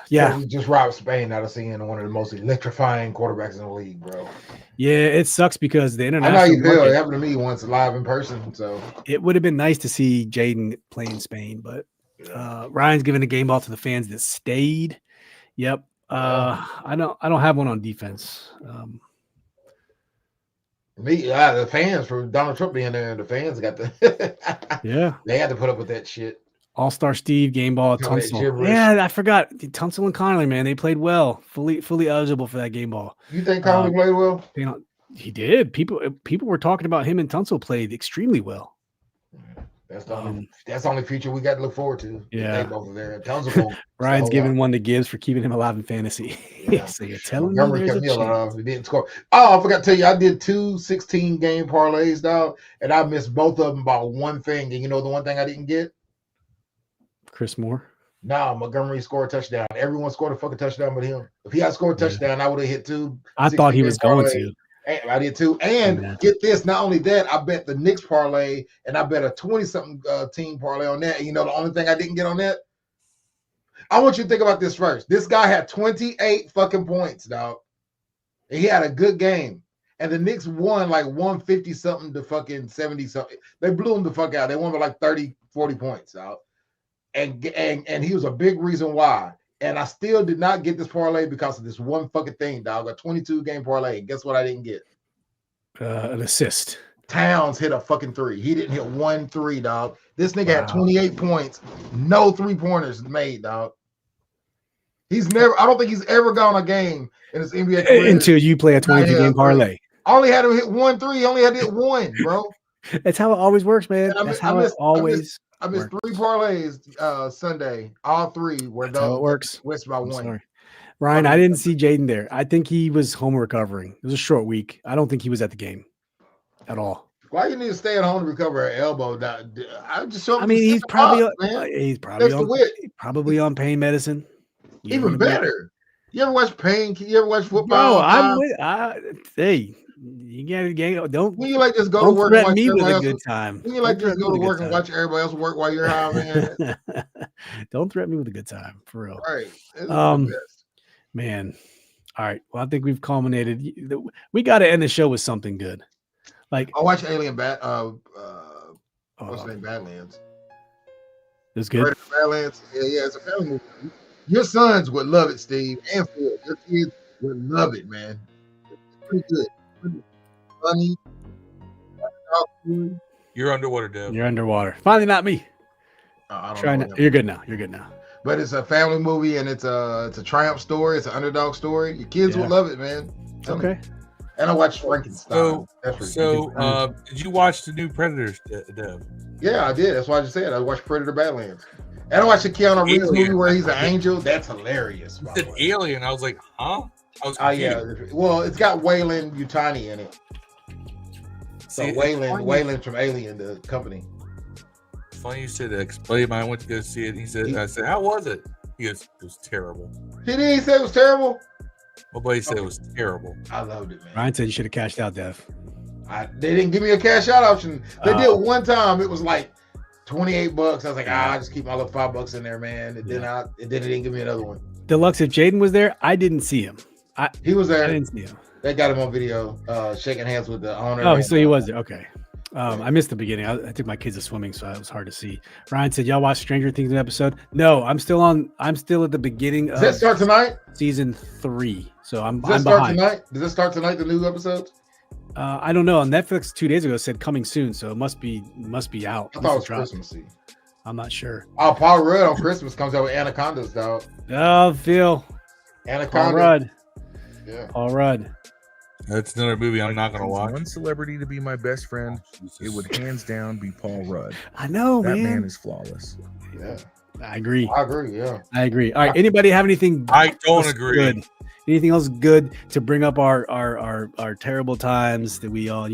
Yeah. We just robbed Spain out of seeing one of the most electrifying quarterbacks in the league, bro. Yeah, it sucks because the international I know you feel. market, It happened to me once live in person. So it would have been nice to see Jayden play in Spain, but Ryan's giving the game ball to the fans that stayed. Yep. I don't have one on defense. the fans for Donald Trump being there, the fans got the Yeah. They had to put up with that shit. All-Star Steve, game ball, All that Tunsil. gibberish. Yeah, I forgot. Tunsil and Connolly, man, they played well. Fully eligible for that game ball. You think Conley played well? He did. People were talking about him and Tunsil played extremely well. That's the only future we got to look forward to. Yeah. They both are there. Tunsil. Ryan's giving one to Gibbs for keeping him alive in fantasy. Yeah. So you're telling me Montgomery there's kept a me chance. alive. He didn't score. Oh, I forgot to tell you, I did 2 16-game parlays, dog, and I missed both of them by one thing. And you know the one thing I didn't get? Chris Moore. No, Montgomery scored a touchdown. Everyone scored a fucking touchdown but him. If he had scored a touchdown, I would have hit 2. I thought he was going parlays. to. And I did too. And get this, not only that, I bet the Knicks parlay and I bet a 20-something team parlay on that. And you know the only thing I didn't get on that? I want you to think about this first. This guy had 28 fucking points, dog. And he had a good game. And the Knicks won like 150-something to fucking 70-something. They blew him the fuck out. They won by like 30, 40 points, dog. And he was a big reason why. And I still did not get this parlay because of this one fucking thing, dog. A 22-game parlay. Guess what I didn't get? An assist. Towns hit a fucking 3. He didn't hit 1 3, dog. This nigga had 28 points. No 3-pointers made, dog. I don't think he's ever gone a game in his NBA career. Until you play a 22-game parlay. I only had him hit 1 3. He only had to hit 1, bro. That's how it always works, man. That's how it always I missed 3 parlays Sunday. All 3 were That's how it works. West by I'm 1. sorry. Ryan, I didn't see Jayden there. I think he was home recovering. It was a short week. I don't think he was at the game at all. Why you need to stay at home to recover an elbow? I just show. I mean, he's probably on pain medicine. Even better. You ever watch Payne? You ever watch football? Hey, You gotta don't. When you like just go to Don't work and threaten watch me with everybody a else. good time. When you like Don't just threaten go me to with a work good and time. watch everybody else work while you're out, man. Don't threaten me with a good time, for real. Right. This is the best. Man. All right. Well, I think we've culminated. We got to end the show with something good. Like I watched Alien what's the name? Badlands. It was good. Predator Badlands. Yeah, it's a family movie. Your sons would love it, Steve, and Phil. Your kids would love it, man. It's pretty good. Pretty funny. You're underwater, Dev. You're underwater. Finally, not me. I don't Trying know. to, you're good now. You're good now. But it's a family movie, and it's a triumph story. It's an underdog story. Your kids Yeah. would love it, man. Okay. And I watched Frankenstein. Did you watch the new Predators, Dev? Yeah, I did. That's why I just said I watched Predator Badlands. And I watched the Keanu Reeves movie where he's an angel. That's hilarious. It's an alien. I was like, huh? I was Oh yeah. Well, it's got Wayland Yutani in it. So See, Wayland from Alien, the company. Funny you said that. Explain. I went to go see it. I said, how was it? He goes, it was terrible. He didn't say it was terrible. My buddy said it was terrible. I loved it, man. Ryan said you should have cashed out, Dev. They didn't give me a cash out option. They did one time. It was like $28. I was like, I just keep my little $5 in there, man. And then it didn't give me another one. Deluxe, if Jayden was there, I didn't see him. He was there. I didn't see him. They got him on video, shaking hands with the owner. Oh, so he was there. Okay. I missed the beginning. I took my kids to swimming, so it was hard to see. Ryan said, y'all watch Stranger Things episode? No, I'm still at the beginning Does that start tonight? Season 3. So I'm Does that start tonight? Does it start tonight, the new episodes? I don't know. On Netflix 2 days ago said coming soon, so it must be out. I thought it was Christmassy. I'm not sure. Oh, Paul Rudd on Christmas comes out with Anacondas, dog. Oh, Phil. Anaconda. Paul Rudd. Yeah. Paul Rudd. That's another movie I'm not going to watch. One celebrity to be my best friend, it would hands down be Paul Rudd. I know, that man. man is flawless. Yeah. I agree. Yeah. I agree. All right. Anybody have anything? I don't agree. Good? Anything else good to bring up our terrible times that we all,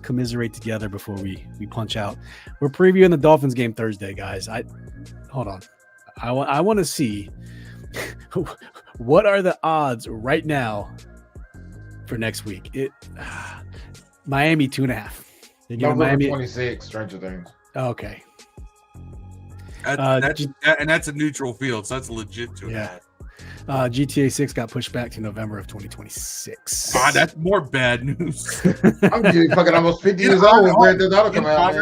commiserate together before we punch out? We're previewing the Dolphins game Thursday, guys. Hold on. I want to see what are the odds right now for next week. Miami 2.5. You're giving Miami 26. Stranger Things. Okay. That's a neutral field, so that's legit to yeah. GTA 6 got pushed back to November of 2026. God, that's more bad news. I'm getting fucking almost 50 years old when Grand Theft Auto come out.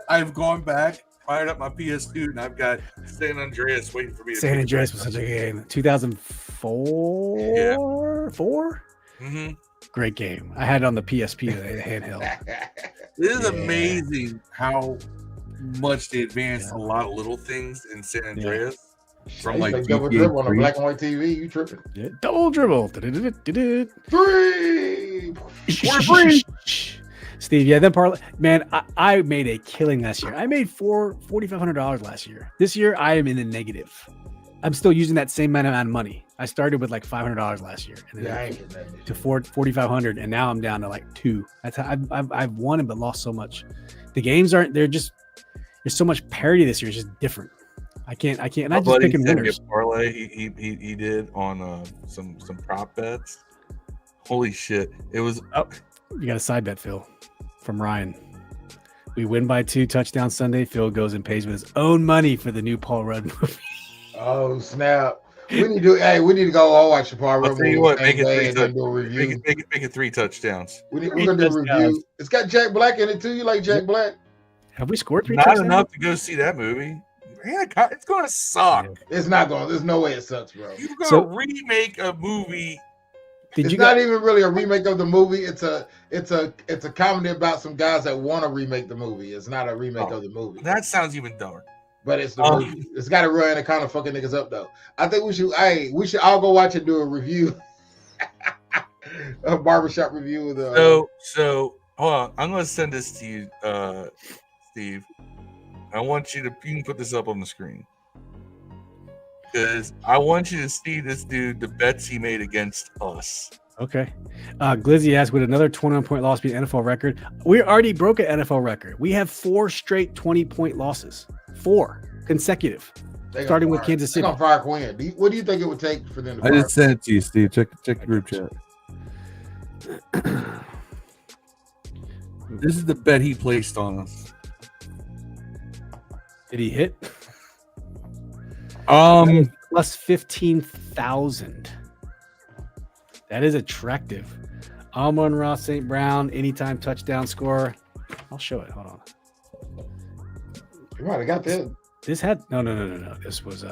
I've gone back, fired up my PS2, and I've got San Andreas waiting for me. San Andreas was such a game. 2004? Yeah. 4? Mm-hmm. Great game. I had it on the PSP, the handheld. It is amazing how much they advanced a lot of little things in San Andreas. From like double dribble on a black and white TV, you tripping? Yeah. Double dribble. 3. Steve, yeah, then parlay. Man, I made a killing last year. I made $4,500 last year. This year, I am in the negative. I'm still using that same amount of money. I started with like $500 last year, and then I ain't getting that to $4,500, and now I'm down to like 2. That's how I've won but lost so much. The games aren't. There's so much parity this year. It's just different. I can't. And I just picking winners. Parlay he did on some prop bets. Holy shit! It was. Oh, you got a side bet, Phil, from Ryan. We win by 2 touchdowns Sunday. Phil goes and pays with his own money for the new Paul Rudd movie. Oh snap! We need to go all watch the Paul Rudd movie. Make it 3 do a review. Make it 3 touchdowns. We're gonna do a review. It's got Jack Black in it too. You like Jack Black? Have we scored 3 Not touchdowns? enough to go see that movie. Man, it's going to suck. It's not going. There's no way it sucks, bro. You're going to remake a movie. It's not even really a remake of the movie. It's a comedy about some guys that want to remake the movie. It's not a remake of the movie. That sounds even dumber. But it's the movie. It's got to run and kind of fucking niggas up though. I think we should all go watch and do a review, a barbershop review of the. So hold on. I'm going to send this to you, Steve. I want you can put this up on the screen because I want you to see this dude, the bets he made against us. Okay. Glizzy asked, would another 21-point loss be an NFL record? We already broke an NFL record. We have 4 straight 20-point losses. 4 consecutive, starting with Kansas City. They're gonna fire Quinn. What do you think it would take for them to fire? I just sent it to you, Steve. Check the group chat. This is the bet he placed on us. Did he hit? Plus 15,000. That is attractive. Amon-Ra St. Brown, anytime touchdown scorer. I'll show it. Hold on. You might have got this. This had no. This was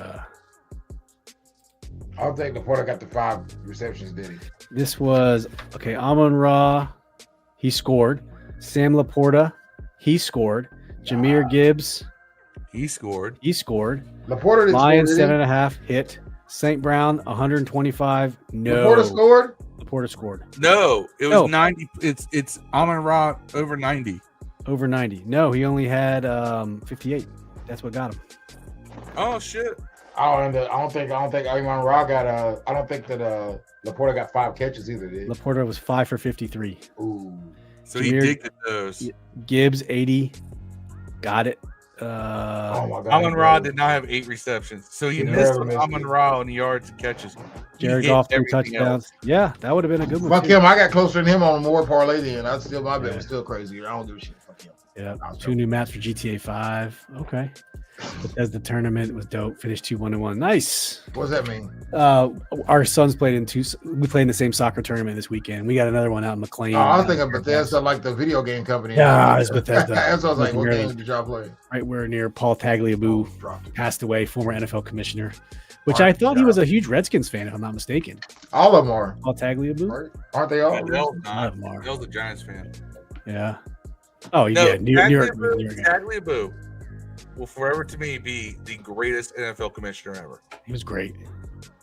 I'll take Laporta got the 5 receptions, did he? This was okay. Amon-Ra, he scored. Sam Laporta, he scored. Jahmyr Gibbs, he scored. Laporta didn't Lions score, 7.5 hit. St. Brown 125. No. Laporta scored. Laporta scored. No, it was 90. It's Amon-Ra over 90. Over 90. No, he only had 58. That's what got him. Oh shit. Oh, and I don't think Amon-Ra got I don't think that Laporta got 5 catches either, did he? Laporta was 5 for 53. Ooh. So he digged those. Gibbs 80. Got it. Oh my God. Amon-Ra did not have 8 receptions. So he missed Amon-Ra on the yards and catches. Jared Goff 3 touchdowns. Yeah, that would have been a good one. Fuck him. I got closer than him on more parlay than my bet was still crazy. I don't give a shit. Fuck him. Yeah. 2 new maps for GTA 5. Okay. As the tournament was dope. Finished 2-1-1. Nice. What does that mean? Our sons played we played in the same soccer tournament this weekend. We got another one out in McLean. Oh, I was thinking Bethesda, like the video game company. Yeah, it's Bethesda. That's what I was like, what game did y'all play? Right, we're near Paul Tagliabue, passed away, former NFL commissioner, which I thought he was a huge Redskins fan, if I'm not mistaken. All of them are. Paul Tagliabue? Right? Aren't they all? Dell's a Giants fan. Yeah. Oh, No, yeah. New York. Tagliabue will forever to me be the greatest NFL commissioner ever. He was great.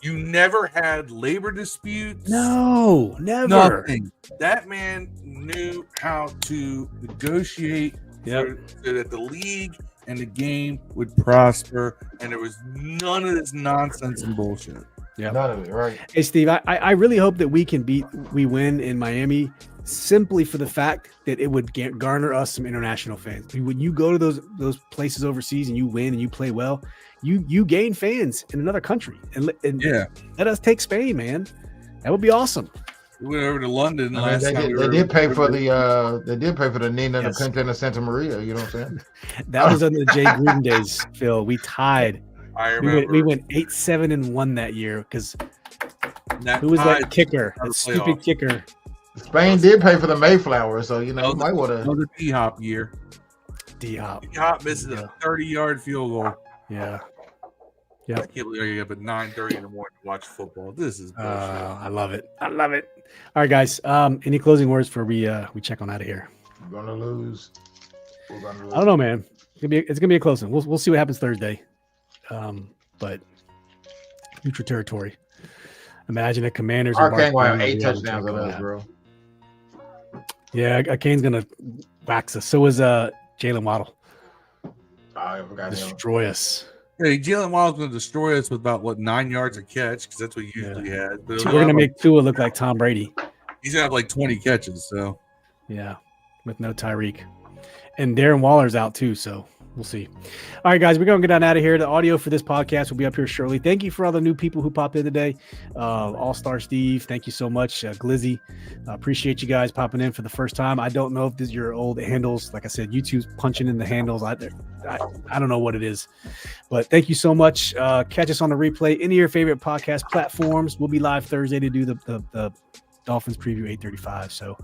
You never had labor disputes. No, never. Nothing. That man knew how to negotiate so that the league and the game would prosper, and there was none of this nonsense and bullshit. Yeah, none of it. Right. Hey, Steve, I really hope that we win in Miami, simply for the fact that it would garner us some international fans. When you go to those places overseas and you win and you play well, you gain fans in another country. And let us take Spain, man. That would be awesome. We went over to London last time. They did pay for the Nina, the Pinta, and the Santa Maria. You know what I'm saying? That was under the Jay Gruden days, Phil. We tied. I remember. We went 8-7-1 that year because who was that kicker? That stupid kicker. Spain did pay for the Mayflower, so you might want to. Another D-Hop year. D-Hop. D-Hop misses a 30-yard field goal. Yeah. I can't believe I get up at 9:30 in the morning to watch football. This is bullshit. I love it. All right, guys. Any closing words before we check on out of here? We're gonna lose. I don't know, man. It's gonna be a close one. We'll see what happens Thursday. But neutral territory. Imagine the Commanders. Our Kane will have 8 touchdowns on us, bro. Yeah, Kane's gonna wax us. So is Jalen Waddle. I forgot destroy us. Hey, Jalen Waddle's going to destroy us with about 9 yards a catch because that's what he usually has. But we're going to make Tua look like Tom Brady. He's going to have 20 catches. So yeah, with no Tyreek, and Darren Waller's out too. So we'll see. All right, guys, we're going to get on out of here. The audio for this podcast will be up here shortly. Thank you for all the new people who popped in today. All-Star Steve, thank you so much. Glizzy, appreciate you guys popping in for the first time. I don't know if this is your old handles. Like I said, YouTube's punching in the handles. I don't know what it is, but thank you so much. Catch us on the replay, any of your favorite podcast platforms. We'll be live Thursday to do the Dolphins preview 8:35. So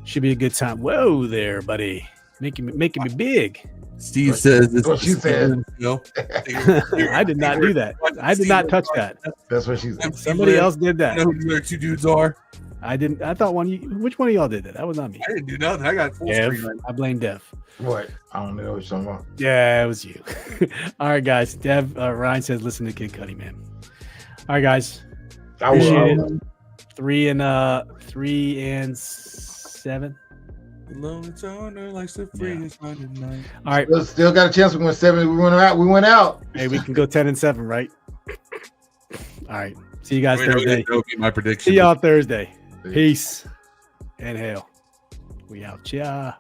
should be a good time. Whoa there, buddy. Making me big. Steve says this. What she said. I did not do that. I did not touch that. That's what she said. Somebody else did that. You know who the other 2 dudes are? I didn't. I thought which one of y'all did that? That was not me. I didn't do nothing. I got full screen. I blame Dev. What? I don't know what you're talking about. Yeah, it was you. All right, guys. Dev Ryan says, "Listen to Kid Cudi, man." All right, guys. Appreciate it. 3 and 7. Likes to free All right. Still got a chance. We went 7. We went out. Hey, we can go 10 and 7, right? All right. See you guys Thursday. My prediction. See y'all Thursday. Peace and hail. We out. Yeah.